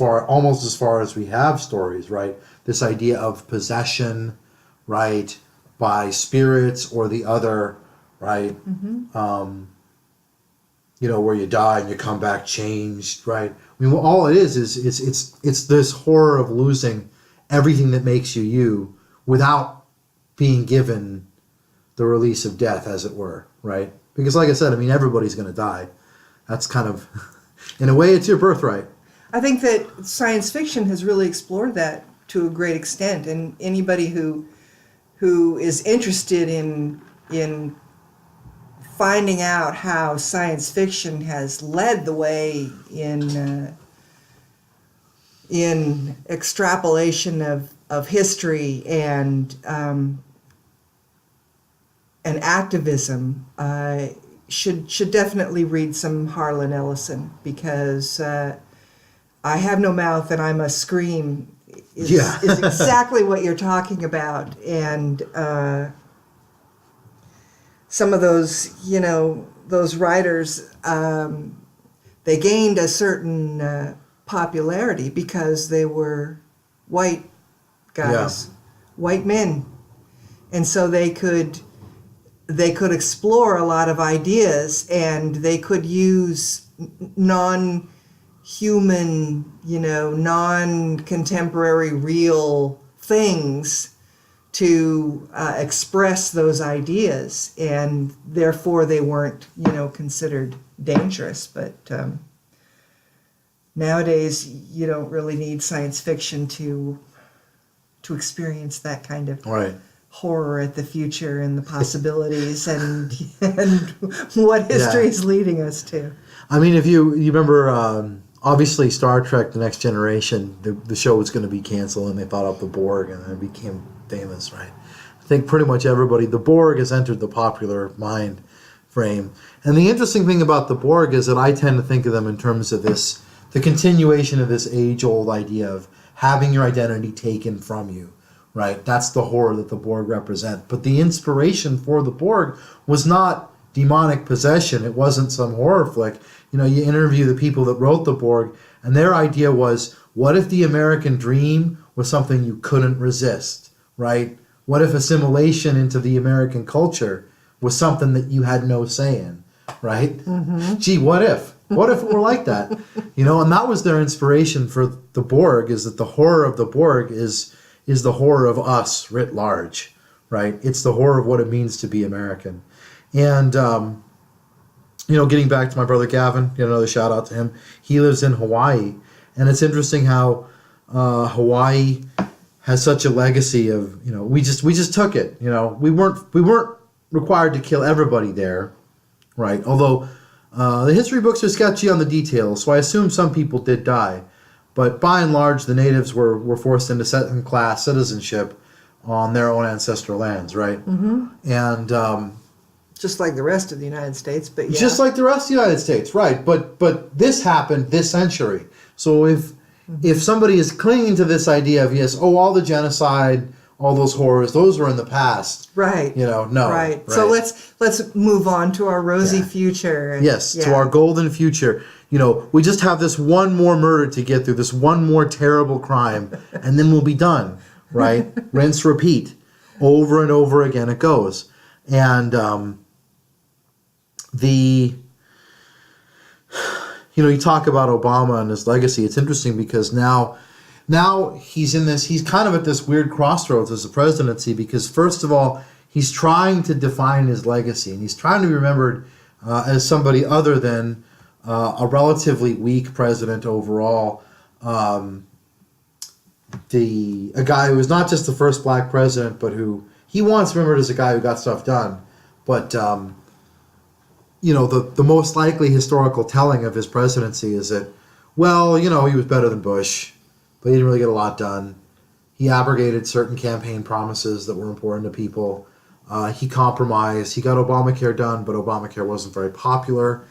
Speaker 1: almost as far as we have stories, right? This idea of possession, right, by spirits or the other, right? Mm-hmm. Where you die and you come back changed, right? I mean, all it is it's this horror of losing everything that makes you you without being given the release of death, as it were, right? Because like I said, I mean, everybody's going to die. That's kind of, in a way, it's your birthright.
Speaker 2: I think that science fiction has really explored that to a great extent, and anybody who is interested in finding out how science fiction has led the way in extrapolation of history and activism should definitely read some Harlan Ellison, because I Have No Mouth and I Must Scream is exactly what you're talking about. And some of those, those writers, they gained a certain popularity because they were white guys, white men. And so they could explore a lot of ideas, and they could use non-human, non-contemporary real things to express those ideas, and therefore they weren't, considered dangerous. But nowadays, you don't really need science fiction to experience that kind of horror at the future and the possibilities and what history is leading us to.
Speaker 1: I mean, if you remember, obviously Star Trek: The Next Generation, the show was going to be canceled, and they thought up the Borg, and it became famous, right? I think pretty much everybody, the Borg has entered the popular mind frame. And the interesting thing about the Borg is that I tend to think of them in terms of the continuation of this age-old idea of having your identity taken from you, right? That's the horror that the Borg represent. But the inspiration for the Borg was not demonic possession. It wasn't some horror flick. You interview the people that wrote the Borg, and their idea was, what if the American dream was something you couldn't resist, right? What if assimilation into the American culture was something that you had no say in, right? Mm-hmm. Gee, what if? What if it were like that? And that was their inspiration for the Borg, is that the horror of the Borg is the horror of us writ large, right? It's the horror of what it means to be American. And, getting back to my brother Gavin, another shout out to him. He lives in Hawaii. And it's interesting how Hawaii has such a legacy of, we just took it. We weren't required to kill everybody there, right? Although The history books are sketchy on the details, so I assume some people did die. But by and large, the natives were forced into second-class citizenship on their own ancestral lands, right? Mm-hmm. And
Speaker 2: Just like the rest of the United States, but yeah.
Speaker 1: just like the rest of the United States, right? But this happened this century. So if somebody is clinging to this idea of yes, all the genocide, all those horrors, those were in the past.
Speaker 2: Right.
Speaker 1: No.
Speaker 2: Right. So let's move on to our rosy
Speaker 1: Yeah.
Speaker 2: future.
Speaker 1: Yes, to our golden future. We just have this one more murder to get through, this one more terrible crime, and then we'll be done, right? Rinse, repeat. Over and over again it goes. And you talk about Obama and his legacy. It's interesting because now he's kind of at this weird crossroads as a presidency because first of all, he's trying to define his legacy and he's trying to be remembered as somebody other than a relatively weak president overall. A guy who was not just the first black president, but who he wants remembered as a guy who got stuff done. But the most likely historical telling of his presidency is that, well, he was better than Bush, but he didn't really get a lot done. He abrogated certain campaign promises that were important to people. He compromised. He got Obamacare done, but Obamacare wasn't very popular,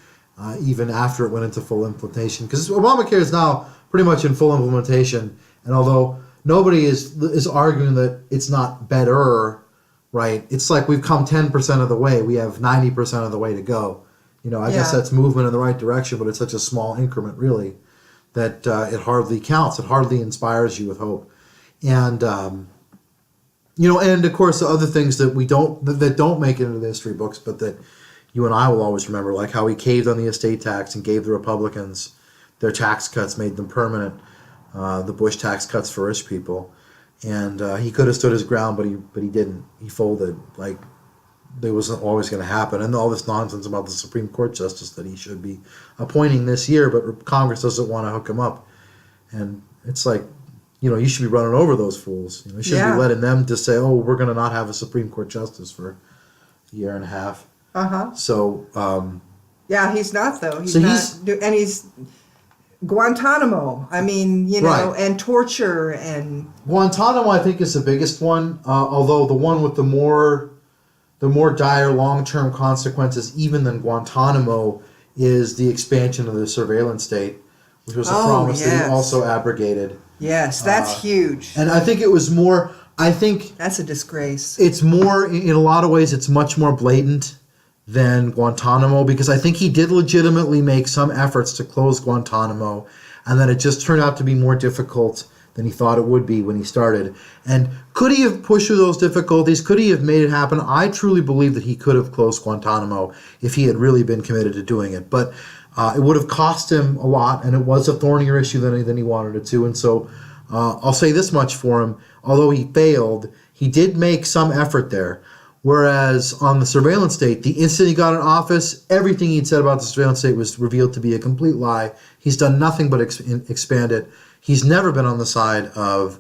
Speaker 1: even after it went into full implementation. Because Obamacare is now pretty much in full implementation, and although nobody is arguing that it's not better, right? It's like we've come 10% of the way. We have 90% of the way to go. I guess that's movement in the right direction, but it's such a small increment, really, that it hardly counts. It hardly inspires you with hope. And, and of course, the other things that that don't make it into the history books, but that you and I will always remember, like how he caved on the estate tax and gave the Republicans their tax cuts, made them permanent, the Bush tax cuts for rich people. And he could have stood his ground, but he didn't. He folded. Like, it wasn't always going to happen. And all this nonsense about the Supreme Court justice that he should be appointing this year, but Congress doesn't want to hook him up. And it's like, you should be running over those fools. You shouldn't be letting them just say, oh, we're going to not have a Supreme Court justice for a year and a half.
Speaker 2: Uh-huh.
Speaker 1: So,
Speaker 2: yeah, he's not, though. And he's Guantanamo. I mean,
Speaker 1: right.
Speaker 2: And torture and
Speaker 1: Guantanamo, I think, is the biggest one. Although the one with the more dire long-term consequences, even than Guantanamo, is the expansion of the surveillance state, which was a promise that he also abrogated.
Speaker 2: Yes, that's huge.
Speaker 1: And I think it was more. I think
Speaker 2: that's a disgrace.
Speaker 1: It's more, in a lot of ways, it's much more blatant than Guantanamo, because I think he did legitimately make some efforts to close Guantanamo, and then it just turned out to be more difficult than he thought it would be when he started. And could he have pushed through those difficulties? Could he have made it happen? I truly believe that he could have closed Guantanamo if he had really been committed to doing it. But it would have cost him a lot, and it was a thornier issue than he wanted it to. And so I'll say this much for him. Although he failed, he did make some effort there. Whereas on the surveillance state, the instant he got in office, everything he'd said about the surveillance state was revealed to be a complete lie. He's done nothing but expand it. He's never been on the side of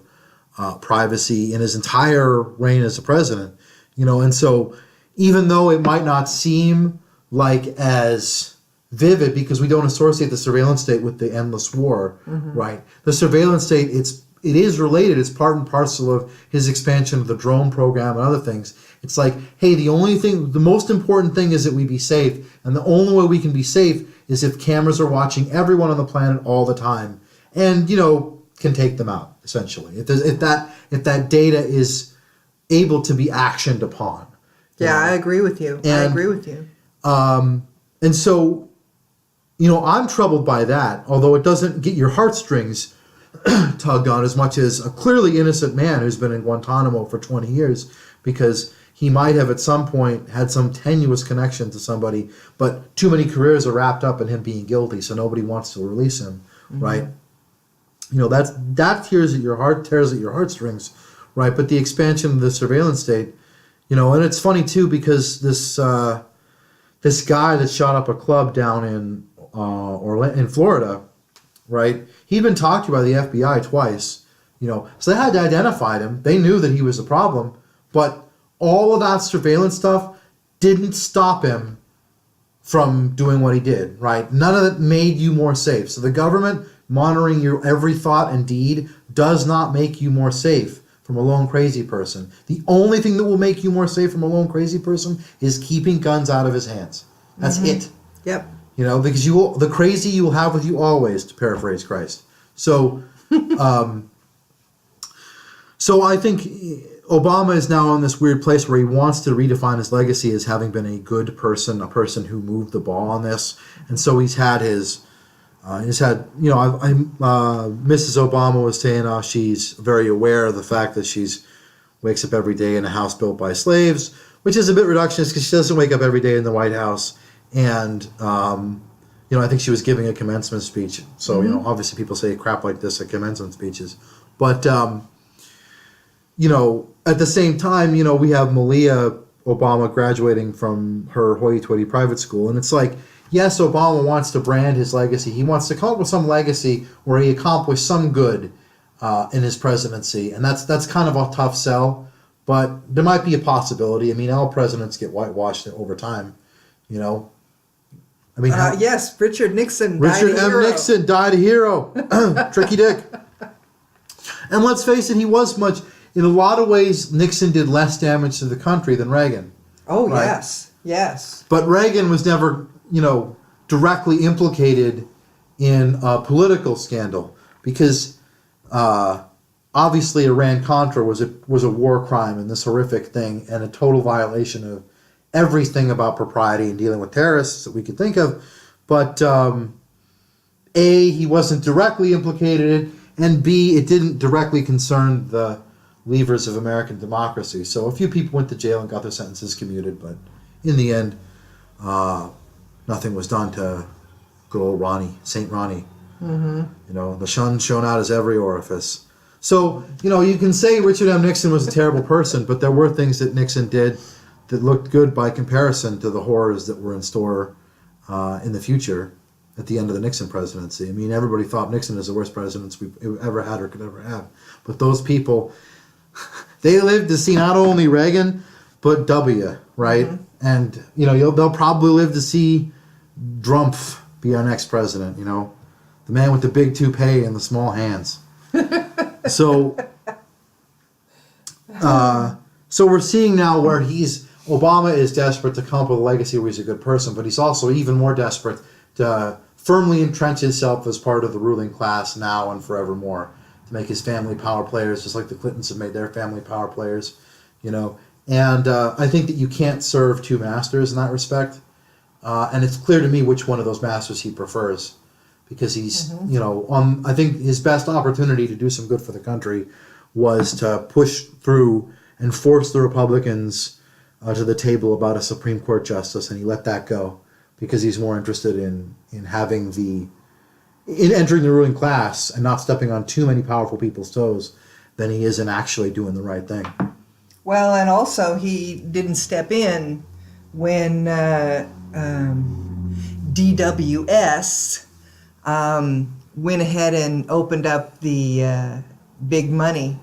Speaker 1: privacy in his entire reign as a president. And so even though it might not seem like as vivid, because we don't associate the surveillance state with the endless war, right? The surveillance state, it is related. It's part and parcel of his expansion of the drone program and other things. It's like, hey, the most important thing is that we be safe. And the only way we can be safe is if cameras are watching everyone on the planet all the time and, can take them out, essentially. If that data is able to be actioned upon.
Speaker 2: Yeah, I agree with you.
Speaker 1: And so, I'm troubled by that, although it doesn't get your heartstrings tugged on as much as a clearly innocent man who's been in Guantanamo for 20 years, because he might have at some point had some tenuous connection to somebody, but too many careers are wrapped up in him being guilty, so nobody wants to release him, right? That tears at your heartstrings, right? But the expansion of the surveillance state, and it's funny too, because this guy that shot up a club down in Florida, right? He'd been talked to by the FBI twice, so they had to identify him. They knew that he was a problem, but all of that surveillance stuff didn't stop him from doing what he did, right? None of it made you more safe. So the government monitoring your every thought and deed does not make you more safe from a lone crazy person. The only thing that will make you more safe from a lone crazy person is keeping guns out of his hands. That's it.
Speaker 2: Yep.
Speaker 1: You know, because the crazy you will have with you always, to paraphrase Christ. So, so I think Obama is now in this weird place where he wants to redefine his legacy as having been a good person, a person who moved the ball on this, and so he's had Mrs. Obama was saying she's very aware of the fact that she's wakes up every day in a house built by slaves, which is a bit reductionist because she doesn't wake up every day in the White House. And, I think she was giving a commencement speech. So, obviously people say crap like this at commencement speeches. But, at the same time, we have Malia Obama graduating from her hoity-toity private school. And it's like, yes, Obama wants to brand his legacy. He wants to come up with some legacy where he accomplished some good in his presidency. And that's kind of a tough sell. But there might be a possibility. I mean, all presidents get whitewashed over time, I mean,
Speaker 2: yes, Richard Nixon
Speaker 1: Richard
Speaker 2: died a
Speaker 1: M.
Speaker 2: hero.
Speaker 1: Nixon died a hero. Tricky Dick. And let's face it, in a lot of ways, Nixon did less damage to the country than Reagan.
Speaker 2: Oh,
Speaker 1: right?
Speaker 2: yes.
Speaker 1: But Reagan was never, directly implicated in a political scandal because obviously Iran-Contra was a war crime and this horrific thing and a total violation of everything about propriety and dealing with terrorists that we could think of. But A, he wasn't directly implicated, and B, it didn't directly concern the levers of American democracy. So a few people went to jail and got their sentences commuted, but in the end, nothing was done to good old Ronnie, Saint Ronnie. Mm-hmm. The sun shone out as every orifice. So, you can say Richard M. Nixon was a terrible person, but there were things that Nixon did that looked good by comparison to the horrors that were in store in the future at the end of the Nixon presidency. I mean, everybody thought Nixon is the worst president we've ever had or could ever have. But those people, they lived to see not only Reagan, but W, right? Mm-hmm. And, they'll probably live to see Drumpf be our next president, the man with the big toupee and the small hands. So we're seeing now where Obama is desperate to come up with a legacy where he's a good person, but he's also even more desperate to firmly entrench himself as part of the ruling class now and forevermore, to make his family power players, just like the Clintons have made their family power players, And I think that you can't serve two masters in that respect. And it's clear to me which one of those masters he prefers, because he's, I think his best opportunity to do some good for the country was to push through and force the Republicans to the table about a Supreme Court justice, and he let that go because he's more interested in entering the ruling class and not stepping on too many powerful people's toes than he is in actually doing the right thing.
Speaker 2: Well, and also he didn't step in when DWS went ahead and opened up the big money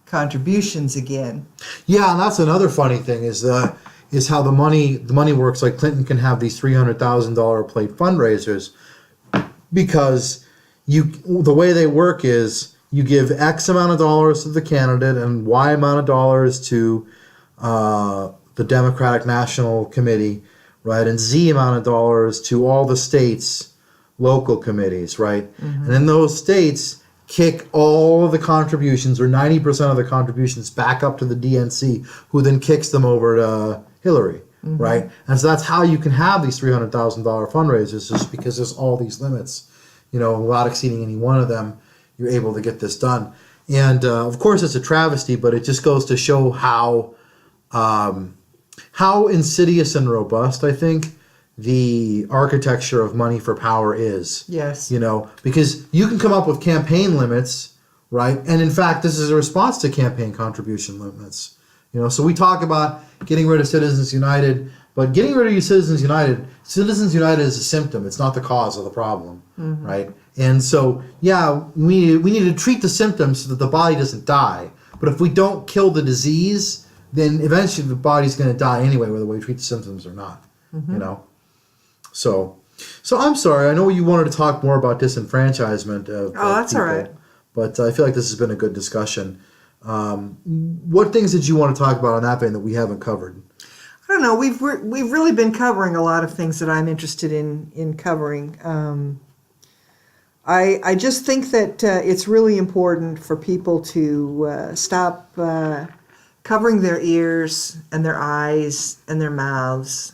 Speaker 2: contributions again.
Speaker 1: Yeah, and that's another funny thing is how the money works. Like Clinton can have these $300,000 plate fundraisers because the way they work is you give X amount of dollars to the candidate and Y amount of dollars to the Democratic National Committee, right, and Z amount of dollars to all the states' local committees, right, and then those states kick all of the contributions, or 90% of the contributions, back up to the DNC, who then kicks them over to Hillary, right? And so that's how you can have these $300,000 fundraisers, just because there's all these limits, without exceeding any one of them, you're able to get this done. And of course, it's a travesty, but it just goes to show how insidious and robust, I think, the architecture of money for power is.
Speaker 2: Yes.
Speaker 1: Because you can come up with campaign limits, right? And in fact, this is a response to campaign contribution limits. So we talk about getting rid of Citizens United, but getting rid of Citizens United is a symptom. It's not the cause of the problem, right? And so, yeah, we need to treat the symptoms so that the body doesn't die. But if we don't kill the disease, then eventually the body's going to die anyway, whether we treat the symptoms or not, So I'm sorry. I know you wanted to talk more about disenfranchisement of
Speaker 2: that's
Speaker 1: people,
Speaker 2: all right.
Speaker 1: but I feel like this has been a good discussion. What things did you want to talk about in that vein that we haven't covered?
Speaker 2: I don't know. We've really been covering a lot of things that I'm interested in covering. I just think that it's really important for people to stop covering their ears and their eyes and their mouths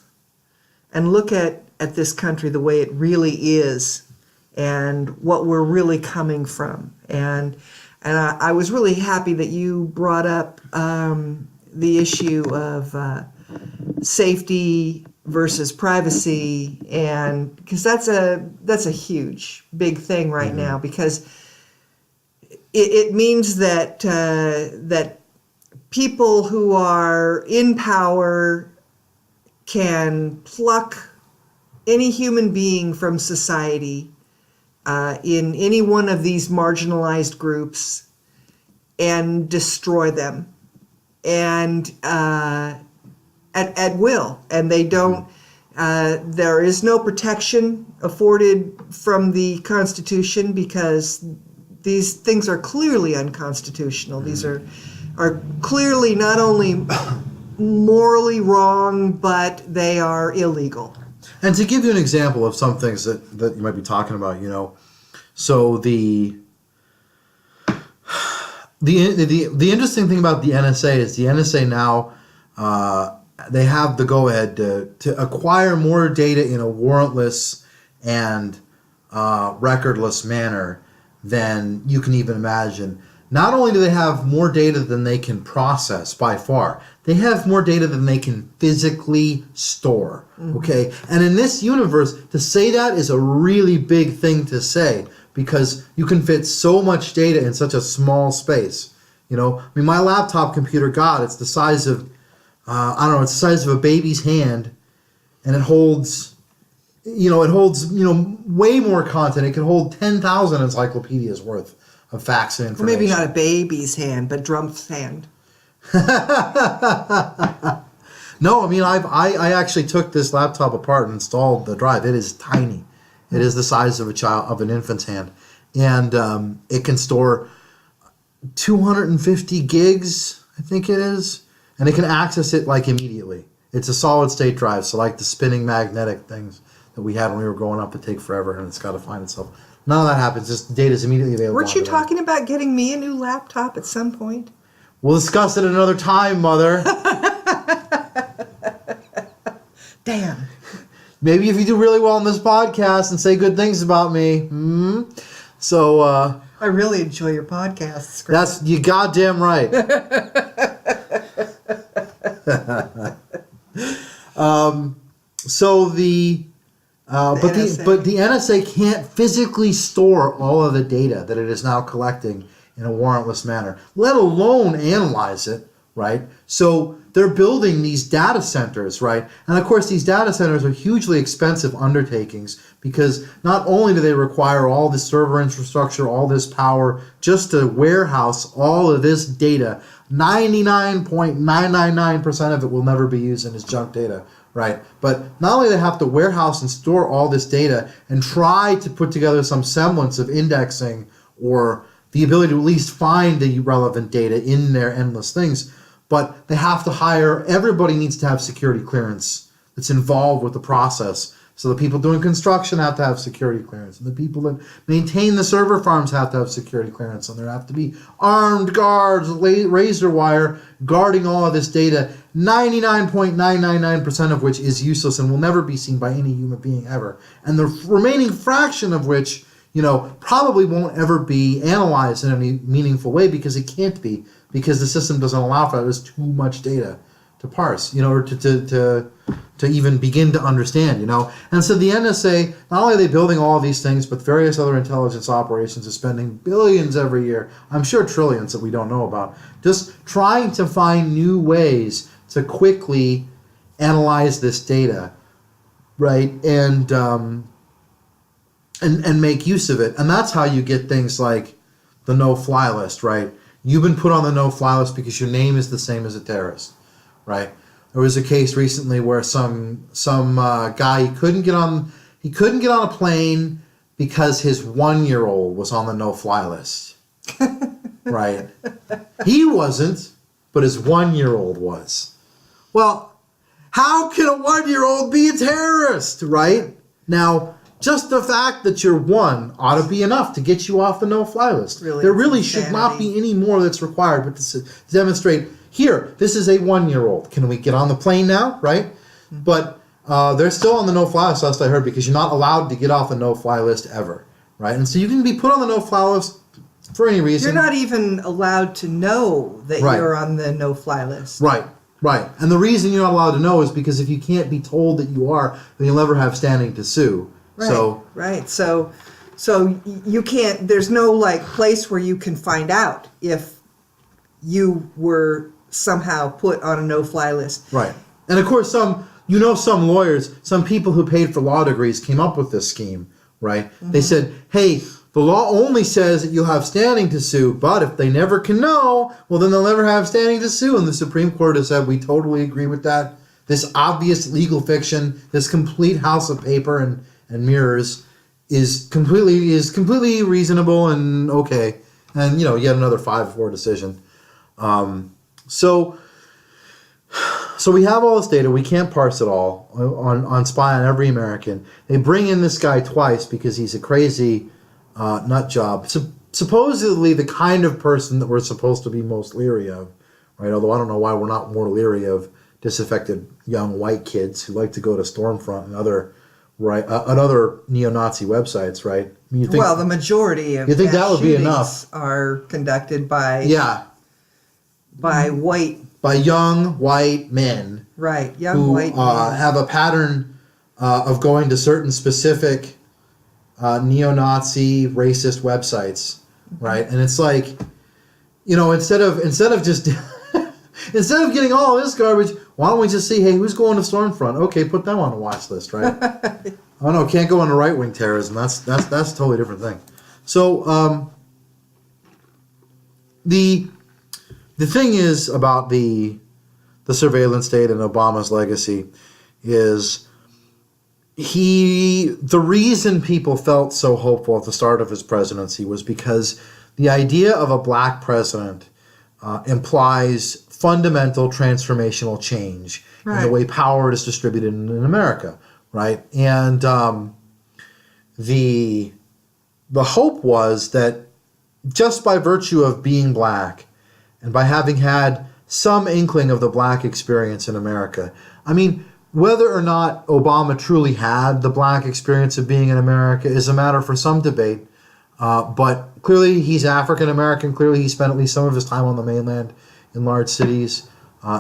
Speaker 2: and look at this country the way it really is and what we're really coming from. And I was really happy that you brought up the issue of safety versus privacy, and because that's a huge big thing right now, because it means that that people who are in power can pluck any human being from society in any one of these marginalized groups and destroy them, and at will, and they don't. There is no protection afforded from the Constitution because these things are clearly unconstitutional. These are clearly not only morally wrong, but they are illegal.
Speaker 1: And to give you an example of some things that you might be talking about, so the interesting thing about the NSA is the NSA now they have the go-ahead to acquire more data in a warrantless and recordless manner than you can even imagine. Not only do they have more data than they can process by far, they have more data than they can physically store, okay? And in this universe, to say that is a really big thing to say because you can fit so much data in such a small space, I mean, my laptop computer, God, it's the size of, it's the size of a baby's hand, and it holds, way more content. It can hold 10,000 encyclopedias worth of facts and information.
Speaker 2: Well, maybe not a baby's hand, but Trump's hand.
Speaker 1: No, I mean, I actually took this laptop apart and installed the drive. It is tiny. It is the size of an infant's hand, and it can store 250 gigs, I think it is, and it can access it like immediately. It's a solid state drive, so like the spinning magnetic things that we had when we were growing up that take forever, and it's got to find itself. None of that happens. Just data is immediately available.
Speaker 2: Weren't you talking about getting me a new laptop at some point?
Speaker 1: We'll discuss it another time, Mother.
Speaker 2: Damn.
Speaker 1: Maybe if you do really well on this podcast and say good things about me. So
Speaker 2: I really enjoy your podcasts.
Speaker 1: That's you goddamn right. But the NSA can't physically store all of the data that it is now collecting in a warrantless manner, let alone analyze it, right? So they're building these data centers, right? And of course, these data centers are hugely expensive undertakings because not only do they require all the server infrastructure, all this power, just to warehouse all of this data, 99.999% of it will never be used and is junk data. Right, but not only do they have to warehouse and store all this data and try to put together some semblance of indexing or the ability to at least find the relevant data in their endless things, but they have to hire, everybody needs to have security clearance that's involved with the process. So the people doing construction have to have security clearance, and the people that maintain the server farms have to have security clearance, and there have to be armed guards, razor wire, guarding all of this data, 99.999% of which is useless and will never be seen by any human being ever. And the remaining fraction of which, probably won't ever be analyzed in any meaningful way because it can't be, because the system doesn't allow for that. There's too much data to parse, or to even begin to understand, And so the NSA, not only are they building all of these things, but various other intelligence operations are spending billions every year, I'm sure trillions that we don't know about, just trying to find new ways to quickly analyze this data, right? And make use of it. And that's how you get things like the no-fly list, right? You've been put on the no-fly list because your name is the same as a terrorist. Right? There was a case recently where some guy he couldn't get on a plane because his 1-year-old was on the no-fly list. Right? He wasn't, but his 1-year-old was. Well, how can a 1-year-old be a terrorist, right? Now, just the fact that you're 1 ought to be enough to get you off the no-fly list.
Speaker 2: Really,
Speaker 1: there really should not be any more that's required, but to demonstrate, here, this is a 1-year-old. Can we get on the plane now, right? Mm-hmm. But they're still on the no-fly list, last I heard, because you're not allowed to get off the no-fly list ever, right? And so you can be put on the no-fly list for any reason.
Speaker 2: You're not even allowed to know that
Speaker 1: Right.
Speaker 2: you're on the no-fly list.
Speaker 1: Right. Right. And the reason you're not allowed to know is because if you can't be told that you are, then you'll never have standing to sue.
Speaker 2: Right.
Speaker 1: So
Speaker 2: right. So you can't. There's no like place where you can find out if you were somehow put on a no-fly list.
Speaker 1: right. And of course, some lawyers, some people who paid for law degrees came up with this scheme. Right. Mm-hmm. They said, hey, the law only says that you'll have standing to sue, but if they never can know, well, then they'll never have standing to sue. And the Supreme Court has said, we totally agree with that. This obvious legal fiction, this complete house of paper and mirrors is completely reasonable and okay. And, yet another 5-4 decision. So we have all this data. We can't parse it all on spy on every American. They bring in this guy twice because he's a crazy nut job. Supposedly the kind of person that we're supposed to be most leery of, right? Although I don't know why we're not more leery of disaffected young white kids who like to go to Stormfront and other neo-Nazi websites, right? I mean,
Speaker 2: The majority of
Speaker 1: you think
Speaker 2: mass
Speaker 1: that would be
Speaker 2: shootings
Speaker 1: enough?
Speaker 2: Are conducted by white,
Speaker 1: by young white men,
Speaker 2: right? Young
Speaker 1: who
Speaker 2: white men.
Speaker 1: have a pattern of going to certain specific neo-Nazi racist websites, right? And it's like, instead of just instead of getting all this garbage, why don't we just see, hey, who's going to Stormfront? Okay, put them on the watch list, right? Oh no, can't go into right-wing terrorism. That's a totally different thing. So the thing is about the surveillance state and Obama's legacy is the reason people felt so hopeful at the start of his presidency was because the idea of a black president implies fundamental transformational change in the way power is distributed in America, right? And the hope was that just by virtue of being black and by having had some inkling of the black experience in America, I mean, whether or not Obama truly had the black experience of being in America is a matter for some debate, but clearly he's African American. Clearly he spent at least some of his time on the mainland in large cities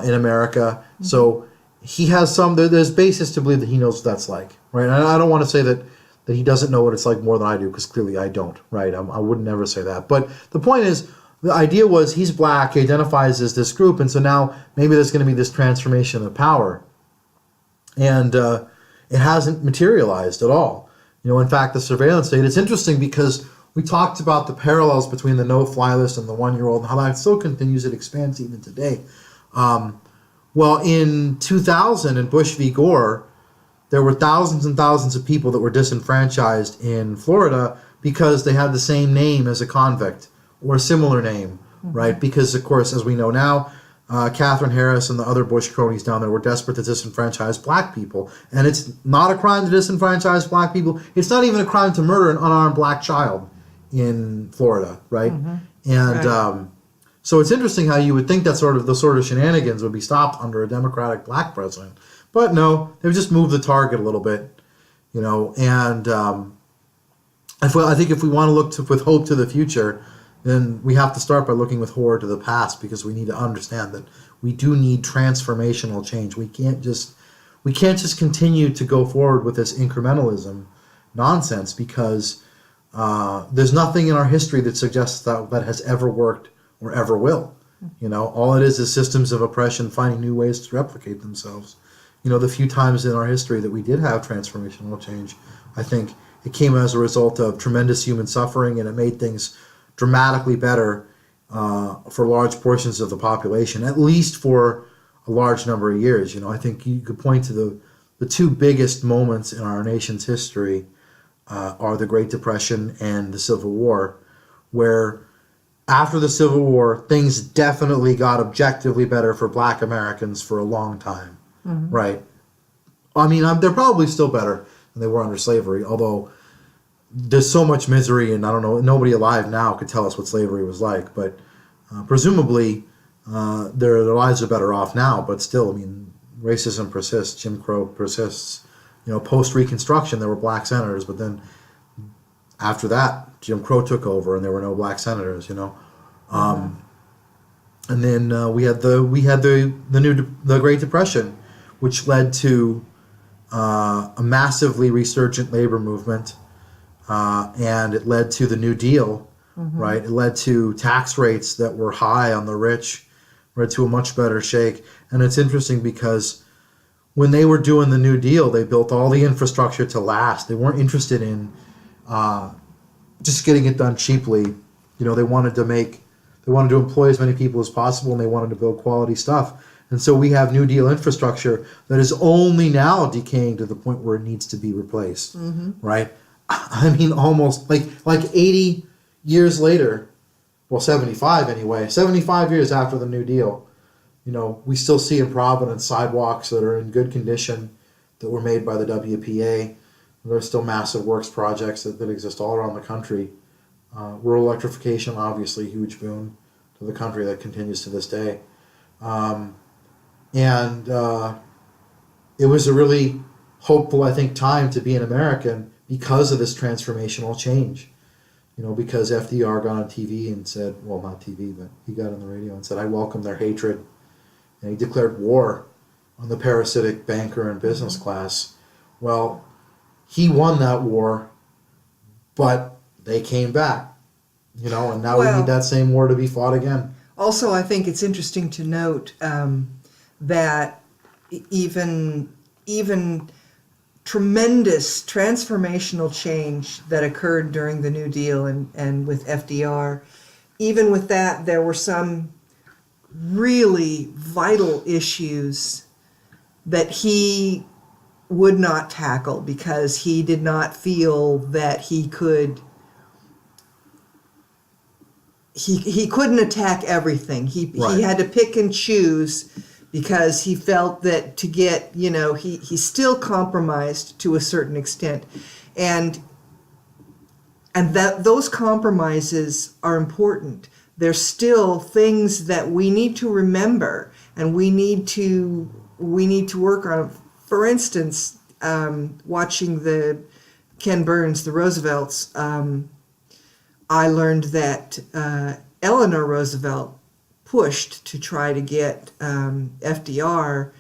Speaker 1: in America. Mm-hmm. So he has there's basis to believe that he knows what that's like, right? And I don't want to say that he doesn't know what it's like more than I do, because clearly I don't, right? I would never say that. But the point is, the idea was he's black, he identifies as this group, and so now maybe there's going to be this transformation of power. And it hasn't materialized at all. In fact, the surveillance state, it's interesting because we talked about the parallels between the no-fly list and the 1-year-old and how that still continues, it expands even today. Well, in 2000, in Bush v. Gore, there were thousands and thousands of people that were disenfranchised in Florida because they had the same name as a convict or a similar name, right? Because, of course, as we know now, Catherine Harris and the other Bush cronies down there were desperate to disenfranchise black people. And it's not a crime to disenfranchise black people. It's not even a crime to murder an unarmed black child in Florida, right? Mm-hmm. And so it's interesting how you would think that the sort of shenanigans would be stopped under a Democratic black president. But no, they've just moved the target a little bit, and I think if we want to look with hope to the future, then we have to start by looking with horror to the past, because we need to understand that we do need transformational change. We can't just continue to go forward with this incrementalism nonsense, because there's nothing in our history that suggests that has ever worked or ever will. All it is systems of oppression finding new ways to replicate themselves. The few times in our history that we did have transformational change, I think it came as a result of tremendous human suffering, and it made things dramatically better for large portions of the population, at least for a large number of years. I think you could point to the two biggest moments in our nation's history are the Great Depression and the Civil War, where after the Civil War, things definitely got objectively better for Black Americans for a long time, right? I mean, they're probably still better than they were under slavery, although there's so much misery, and I don't know, nobody alive now could tell us what slavery was like, but presumably their lives are better off now, but still, I mean, racism persists, Jim Crow persists. Post-Reconstruction, there were black senators, but then after that, Jim Crow took over, and there were no black senators. And then we had the Great Depression, which led to a massively resurgent labor movement, and it led to the New Deal, right? It led to tax rates that were high on the rich, led to a much better shake. And it's interesting because when they were doing the New Deal, they built all the infrastructure to last. They weren't interested in just getting it done cheaply. They wanted to employ as many people as possible, and they wanted to build quality stuff. And so we have New Deal infrastructure that is only now decaying to the point where it needs to be replaced, right? I mean, almost like 80 years later, well, 75 anyway, 75 years after the New Deal, we still see in Providence sidewalks that are in good condition that were made by the WPA. There are still massive works projects that exist all around the country. Rural electrification, obviously, a huge boon to the country that continues to this day. And it was a really hopeful, I think, time to be an American because of this transformational change. Because FDR got on TV and said, well, not TV, but he got on the radio and said, I welcome their hatred. And he declared war on the parasitic banker and business class. Well, he won that war, but they came back, and now we need that same war to be fought again.
Speaker 2: Also, I think it's interesting to note that even tremendous transformational change that occurred during the New Deal and with FDR, even with that, there were some really vital issues that he would not tackle because he did not feel that he couldn't attack everything. He had to pick and choose because he felt that to get, he still compromised to a certain extent. And that those compromises are important. There's still things that we need to remember and we need to work on. For instance, watching the Ken Burns, the Roosevelts, I learned that Eleanor Roosevelt pushed to try to get FDR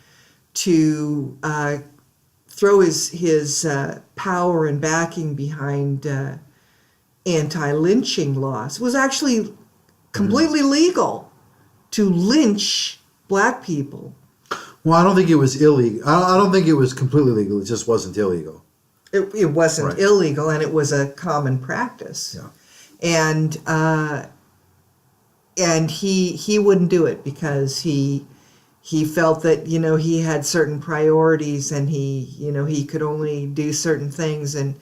Speaker 2: to throw his power and backing behind anti-lynching laws. It was actually completely legal to lynch black people.
Speaker 1: Well, I don't think it was illegal. I don't think it was completely legal. It just wasn't illegal.
Speaker 2: It wasn't illegal, and it was a common practice.
Speaker 1: Yeah.
Speaker 2: And he wouldn't do it because he felt that he had certain priorities and he could only do certain things and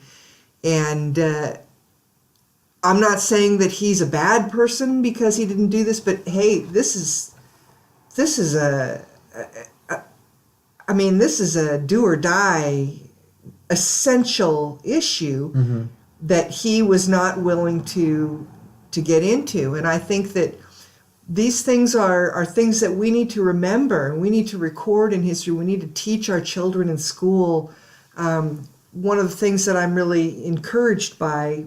Speaker 2: I'm not saying that he's a bad person because he didn't do this, but hey, this is a do or die essential issue that he was not willing to get into. And I think that these things are things that we need to remember and we need to record in history. We need to teach our children in school. One of the things that I'm really encouraged by,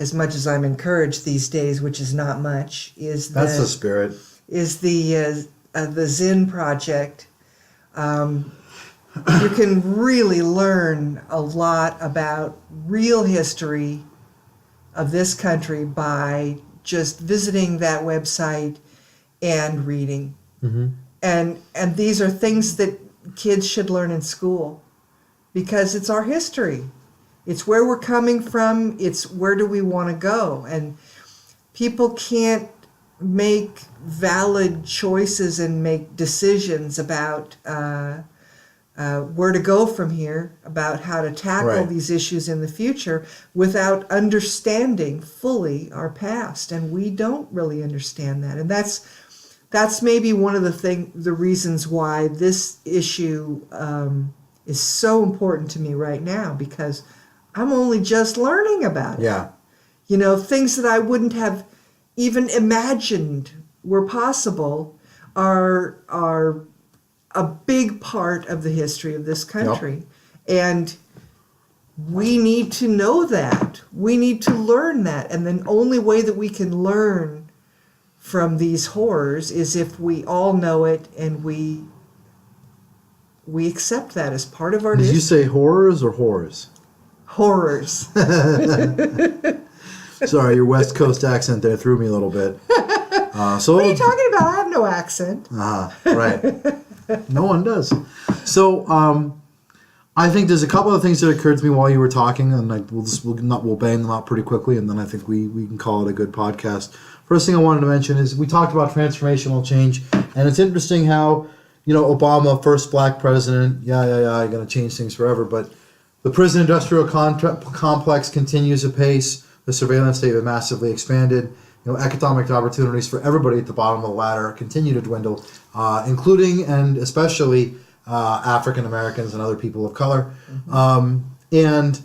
Speaker 2: as much as I'm encouraged these days, which is not much, is
Speaker 1: that's the spirit.
Speaker 2: Is the Zinn Project. You can really learn a lot about real history of this country by just visiting that website and reading. And these are things that kids should learn in school because it's our history. It's where we're coming from. It's where do we want to go. And people can't make valid choices and make decisions about where to go from here, about how to tackle
Speaker 1: Right.
Speaker 2: these issues in the future without understanding fully our past. And we don't really understand that. And that's maybe one of the reasons why this issue is so important to me right now, because I'm only just learning about it.
Speaker 1: Yeah.
Speaker 2: You know, things that I wouldn't have even imagined were possible are a big part of the history of this country. And we need to know that. We need to learn that. And the only way that we can learn from these horrors is if we all know it and we accept that as part of our
Speaker 1: Did you
Speaker 2: history.
Speaker 1: say horrors or horrors?
Speaker 2: Horrors.
Speaker 1: Sorry, your West Coast accent there threw me a little bit. So
Speaker 2: What are you talking about? I have no accent.
Speaker 1: right. No one does. So I think there's a couple of things that occurred to me while you were talking, and we'll bang them out pretty quickly, and then I think we can call it a good podcast. First thing I wanted to mention is we talked about transformational change, and it's interesting how, you know, Obama, first black president, you're going to change things forever, but the prison-industrial complex continues apace. The surveillance state has massively expanded. You know, economic opportunities for everybody at the bottom of the ladder continue to dwindle, including and especially African Americans and other people of color. And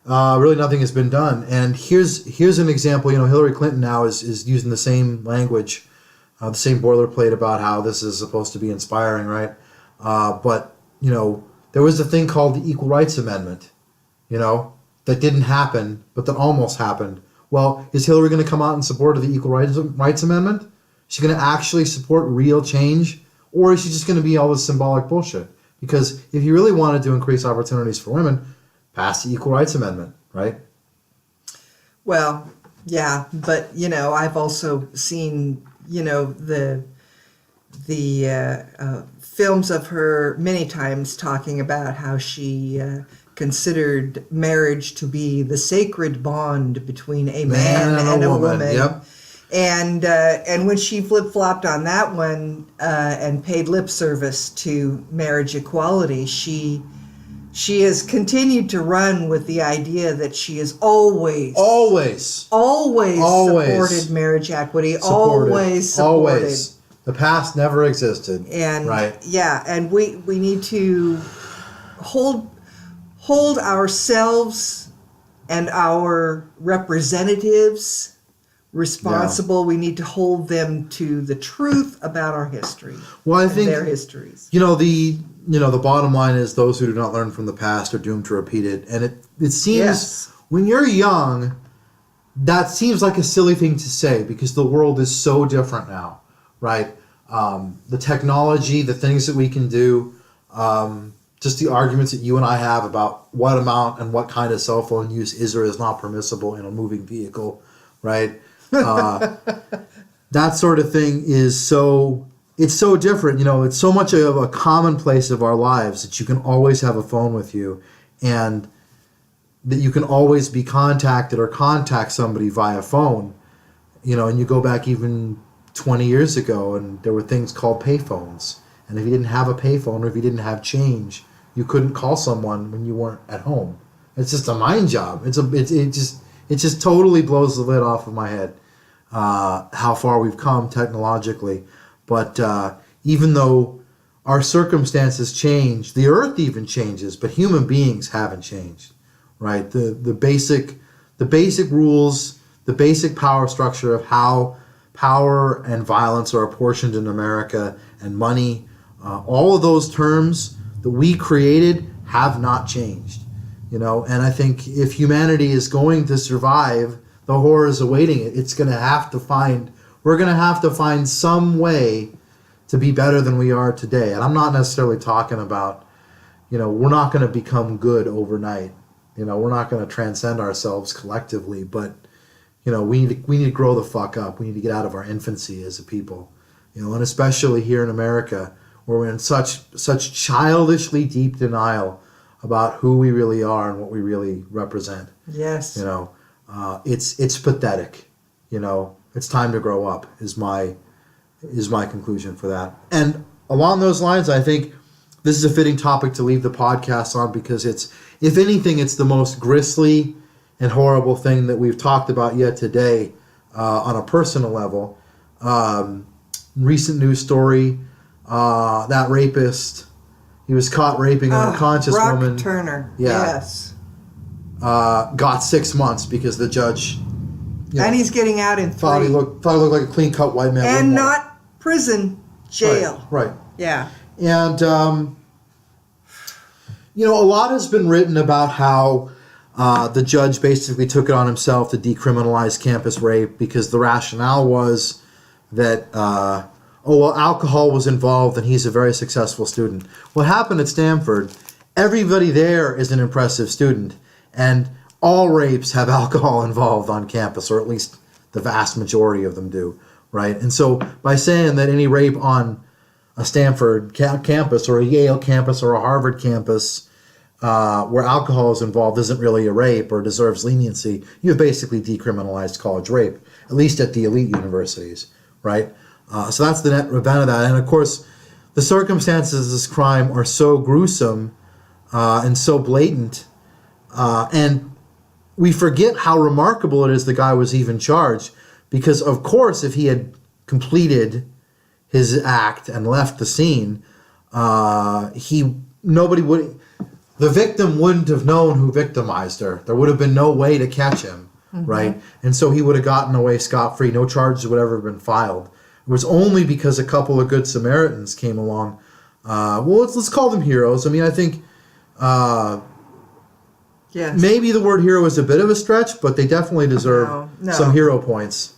Speaker 1: really nothing has been done. And here's an example. You know, Hillary Clinton now is using the same language, the same boilerplate about how this is supposed to be inspiring, right? But, you know, there was a thing called the Equal Rights Amendment, you know, that didn't happen, but that almost happened. Well, is Hillary going to come out in support of the Equal Rights Amendment? Is she going to actually support real change? Or is she just going to be all this symbolic bullshit? Because if you really wanted to increase opportunities for women, pass the Equal Rights Amendment, right?
Speaker 2: Well, yeah, but, you know, I've also seen, you know, the films of her many times talking about how she considered marriage to be the sacred bond between a man and a woman.
Speaker 1: Yep.
Speaker 2: And when she flip-flopped on that one and paid lip service to marriage equality, she has continued to run with the idea that she has always supported marriage equity, always supported.
Speaker 1: The past never existed.
Speaker 2: And
Speaker 1: right.
Speaker 2: Yeah, and we need to hold ourselves and our representatives responsible. Yeah. We need to hold them to the truth about our history.
Speaker 1: Well, I think
Speaker 2: their histories.
Speaker 1: You know, the bottom line is those who do not learn from the past are doomed to repeat it. And it seems when you're young, that seems like a silly thing to say because the world is so different now, right? The technology, the things that we can do, just the arguments that you and I have about what amount and what kind of cell phone use is or is not permissible in a moving vehicle, right? That sort of thing is it's so different. You know, it's so much of a commonplace of our lives that you can always have a phone with you and that you can always be contacted or contact somebody via phone, you know, and you go back even 20 years ago and there were things called payphones. And if you didn't have a payphone or if you didn't have change, you couldn't call someone when you weren't at home. It's just a mind job. It just totally blows the lid off of my head how far we've come technologically. But even though our circumstances change, the earth even changes, but human beings haven't changed, right? The basic rules, the basic power structure of how power and violence are apportioned in America and money, all of those terms that we created have not changed, you know. And I think if humanity is going to survive the horrors awaiting it, we're going to have to find some way to be better than we are today. And I'm not necessarily talking about, you know, we're not going to become good overnight. You know, we're not going to transcend ourselves collectively, but, you know, we need to grow the fuck up. We need to get out of our infancy as a people, you know, and especially here in America, where we're in such childishly deep denial about who we really are and what we really represent.
Speaker 2: Yes.
Speaker 1: You know, it's pathetic. You know, it's time to grow up. Is my conclusion for that. And along those lines, I think this is a fitting topic to leave the podcast on because it's, if anything, it's the most grisly and horrible thing that we've talked about yet today on a personal level. Recent news story, that rapist, he was caught raping an unconscious
Speaker 2: Brock
Speaker 1: woman.
Speaker 2: Turner.
Speaker 1: Yeah.
Speaker 2: Yes.
Speaker 1: Got 6 months because the judge
Speaker 2: And he's getting out in 3.
Speaker 1: thought he looked like a clean-cut white man.
Speaker 2: And not prison, jail.
Speaker 1: Right.
Speaker 2: Yeah.
Speaker 1: And, a lot has been written about how the judge basically took it on himself to decriminalize campus rape because the rationale was that, alcohol was involved and he's a very successful student. What happened at Stanford, everybody there is an impressive student, and all rapes have alcohol involved on campus, or at least the vast majority of them do, right? And so by saying that any rape on a Stanford campus or a Yale campus or a Harvard campus where alcohol is involved isn't really a rape or deserves leniency, you've basically decriminalized college rape, at least at the elite universities, right? So that's the net event of that. And of course, the circumstances of this crime are so gruesome and so blatant, and we forget how remarkable it is the guy was even charged, because of course if he had completed his act and left the scene, the victim wouldn't have known who victimized her. There would have been no way to catch him, right? And so he would have gotten away scot-free. No charges would ever have been filed. It was only because a couple of good Samaritans came along. Let's call them heroes. I mean, I think
Speaker 2: Yes.
Speaker 1: maybe the word hero is a bit of a stretch, but they definitely deserve
Speaker 2: No.
Speaker 1: some hero points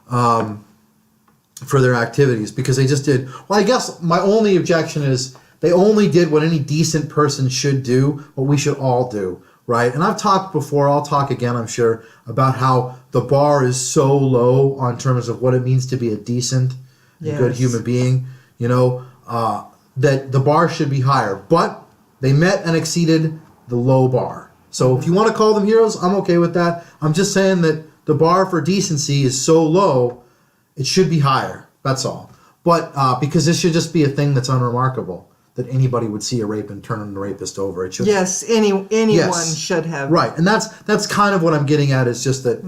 Speaker 1: for their activities because they just did. Well, I guess my only objection is they only did what any decent person should do, what we should all do, right? And I've talked before, I'll talk again, I'm sure, about how the bar is so low on terms of what it means to be a decent and good
Speaker 2: Yes.
Speaker 1: human being, that the bar should be higher. But they met and exceeded the low bar. So if you want to call them heroes, I'm okay with that. I'm just saying that the bar for decency is so low, it should be higher. That's all. But because this should just be a thing that's unremarkable, that anybody would see a rape and turn the rapist over. It should.
Speaker 2: Yes, anyone should have.
Speaker 1: Right, and that's kind of what I'm getting at. Is just that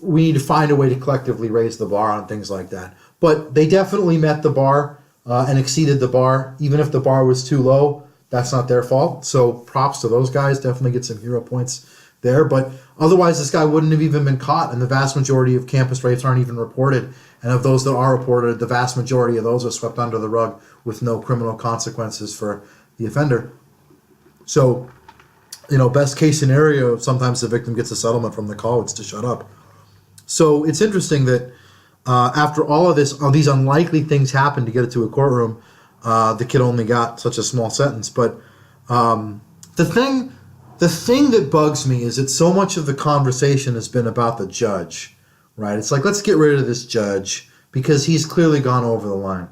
Speaker 1: we need to find a way to collectively raise the bar on things like that. But they definitely met the bar and exceeded the bar, even if the bar was too low. That's not their fault. So props to those guys. Definitely get some hero points there. But otherwise, this guy wouldn't have even been caught. And the vast majority of campus rapes aren't even reported. And of those that are reported, the vast majority of those are swept under the rug with no criminal consequences for the offender. So, best case scenario, sometimes the victim gets a settlement from the college to shut up. So it's interesting that after all of these unlikely things happened to get it to a courtroom, the kid only got such a small sentence. But the thing that bugs me is that so much of the conversation has been about the judge, right? It's like, let's get rid of this judge because he's clearly gone over the line.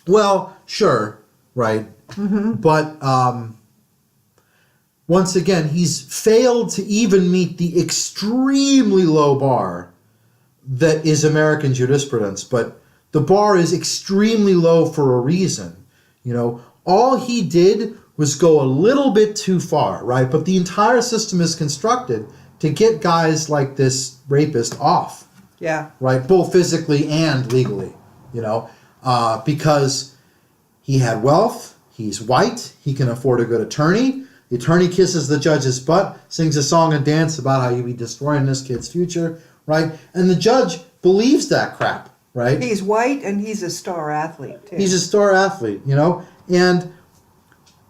Speaker 1: Well, sure, right? But once again, he's failed to even meet the extremely low bar that is American jurisprudence. But the bar is extremely low for a reason. All he did was go a little bit too far, right? But the entire system is constructed to get guys like this rapist off,
Speaker 2: Yeah.
Speaker 1: right? Both physically and legally, because he had wealth, he's white, he can afford a good attorney. The attorney kisses the judge's butt, sings a song and dance about how he'd be destroying this kid's future, right? And the judge believes that crap, right?
Speaker 2: He's white and he's a star athlete, too.
Speaker 1: He's a star athlete, and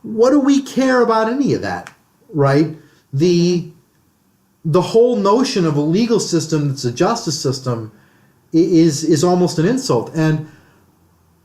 Speaker 1: what do we care about any of that, right? The whole notion of a legal system that's a justice system is almost an insult. And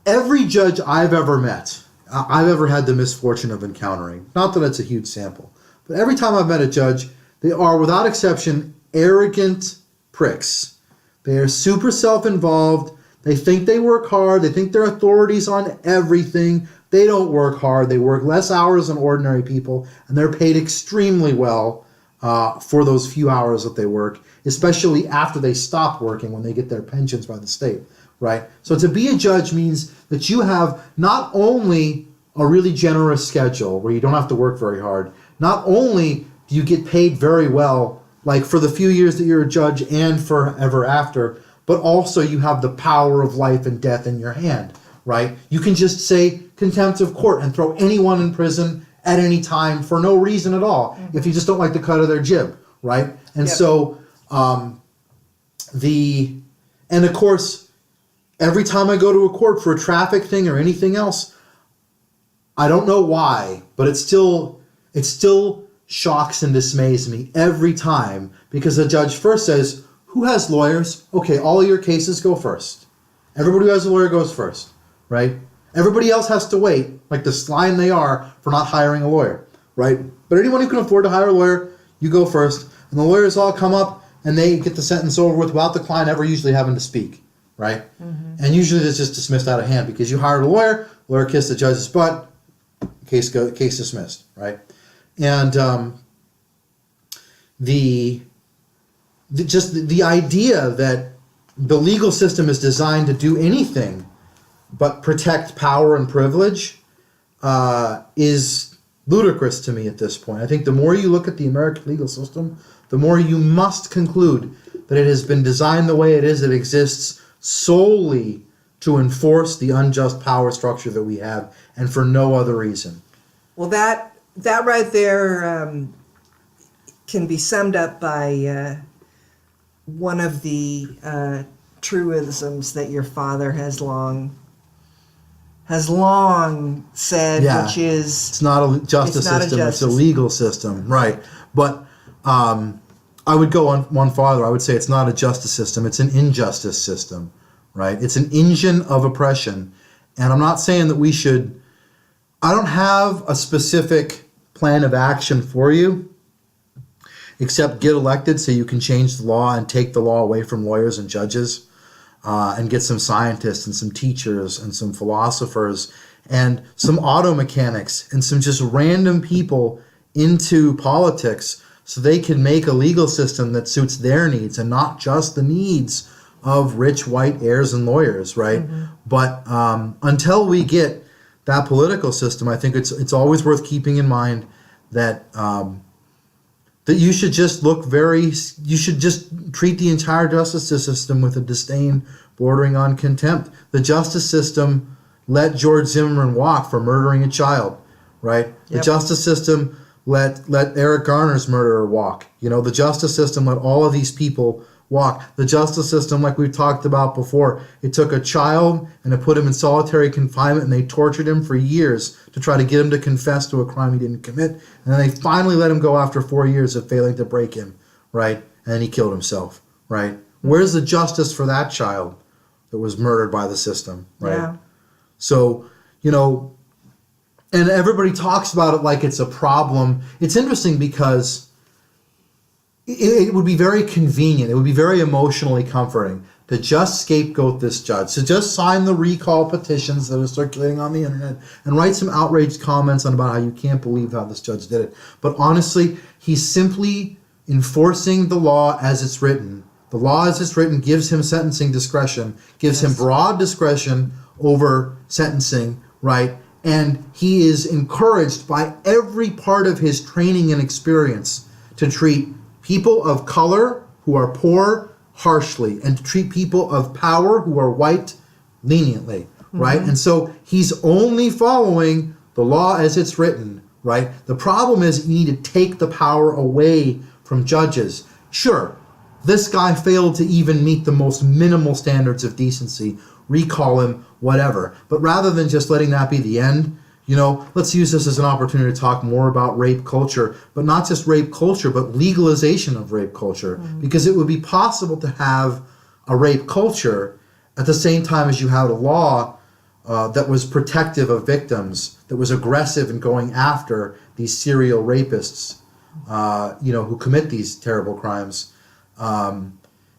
Speaker 1: every judge I've ever met, I've ever had the misfortune of encountering, not that it's a huge sample, but every time I've met a judge, they are, without exception, arrogant pricks. They are super self-involved. They think they work hard. They think they're authorities on everything. They don't work hard. They work less hours than ordinary people, and they're paid extremely well for those few hours that they work, especially after they stop working when they get their pensions by the state, right? So to be a judge means that you have not only a really generous schedule where you don't have to work very hard, not only do you get paid very well, like for the few years that you're a judge and forever after, but also you have the power of life and death in your hand, right? You can just say contempt of court and throw anyone in prison at any time for no reason at all, if you just don't like the cut of their jib, right? And so and of course, every time I go to a court for a traffic thing or anything else, I don't know why, but it still shocks and dismays me every time, because the judge first says, who has lawyers? Okay, all of your cases go first. Everybody who has a lawyer goes first, right? Everybody else has to wait, like the slime they are, for not hiring a lawyer, right? But anyone who can afford to hire a lawyer, you go first. And the lawyers all come up and they get the sentence over with without the client ever usually having to speak, right? And usually it's just dismissed out of hand because you hired a lawyer kissed the judge's butt, case dismissed, right? And the idea that the legal system is designed to do anything but protect power and privilege is ludicrous to me at this point. I think the more you look at the American legal system, the more you must conclude that it has been designed the way it is. It exists solely to enforce the unjust power structure that we have, and for no other reason.
Speaker 2: Well, that right there can be summed up by one of the truisms that your father has long said, which is
Speaker 1: it's not a justice system, it's a legal system, right? But I would go on one farther. I would say it's not a justice system, it's an injustice system, right? It's an engine of oppression. And I'm not saying that I don't have a specific plan of action for you, except get elected so you can change the law and take the law away from lawyers and judges, and get some scientists and some teachers and some philosophers and some auto mechanics and some just random people into politics so they can make a legal system that suits their needs and not just the needs of rich white heirs and lawyers, right? But until we get that political system, I think it's always worth keeping in mind that that you should just you should just treat the entire justice system with a disdain bordering on contempt. The justice system let George Zimmerman walk for murdering a child, right? The justice system let Eric Garner's murderer walk. The justice system let all of these people walk. The justice system, like we've talked about before, it took a child and it put him in solitary confinement, and they tortured him for years to try to get him to confess to a crime he didn't commit. And then they finally let him go after 4 years of failing to break him, right? And then he killed himself, right? Where's the justice for that child that was murdered by the system, right?
Speaker 2: Yeah.
Speaker 1: So, and everybody talks about it like it's a problem. It's interesting because it would be very convenient, it would be very emotionally comforting to just scapegoat this judge, to just sign the recall petitions that are circulating on the internet and write some outraged comments on about how you can't believe how this judge did it. But honestly, he's simply enforcing the law as it's written. The law as it's written gives him sentencing discretion, gives him broad discretion over sentencing, right? And he is encouraged by every part of his training and experience to treat people of color who are poor harshly, and to treat people of power who are white leniently, right? And so he's only following the law as it's written, right? The problem is you need to take the power away from judges. Sure, this guy failed to even meet the most minimal standards of decency. Recall him, whatever. But rather than just letting that be the end, let's use this as an opportunity to talk more about rape culture, but not just rape culture, but legalization of rape culture, because it would be possible to have a rape culture at the same time as you had a law that was protective of victims, that was aggressive in going after these serial rapists, who commit these terrible crimes.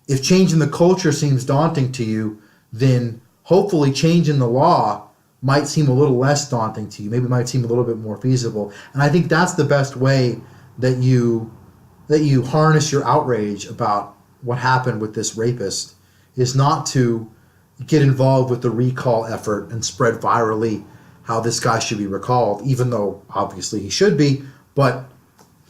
Speaker 1: If changing the culture seems daunting to you, then hopefully changing the law might seem a little less daunting to you. Maybe it might seem a little bit more feasible. And I think that's the best way that you that you harness your outrage about what happened with this rapist is not to get involved with the recall effort and spread virally how this guy should be recalled, even though obviously he should be, but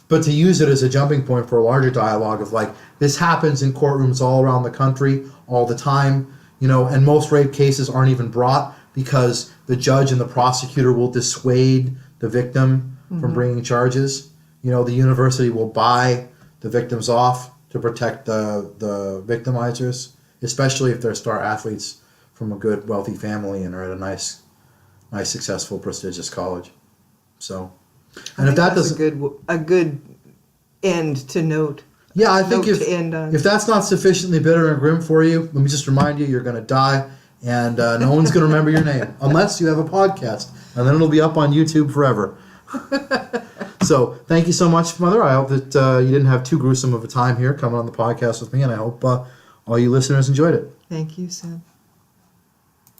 Speaker 1: to use it as a jumping point for a larger dialogue of like, this happens in courtrooms all around the country all the time, and most rape cases aren't even brought because the judge and the prosecutor will dissuade the victim from bringing charges. The university will buy the victims off to protect the victimizers, especially if they're star athletes from a good, wealthy family and are at a nice, successful, prestigious college. So, and if that doesn't,
Speaker 2: a good end to note.
Speaker 1: Yeah, I think
Speaker 2: if
Speaker 1: if that's not sufficiently bitter and grim for you, let me just remind you, you're going to die, and no one's going to remember your name unless you have a podcast, and then it'll be up on YouTube forever. So, thank you so much, Mother. I hope that you didn't have too gruesome of a time here coming on the podcast with me, and I hope all you listeners enjoyed it.
Speaker 2: Thank you, Sam.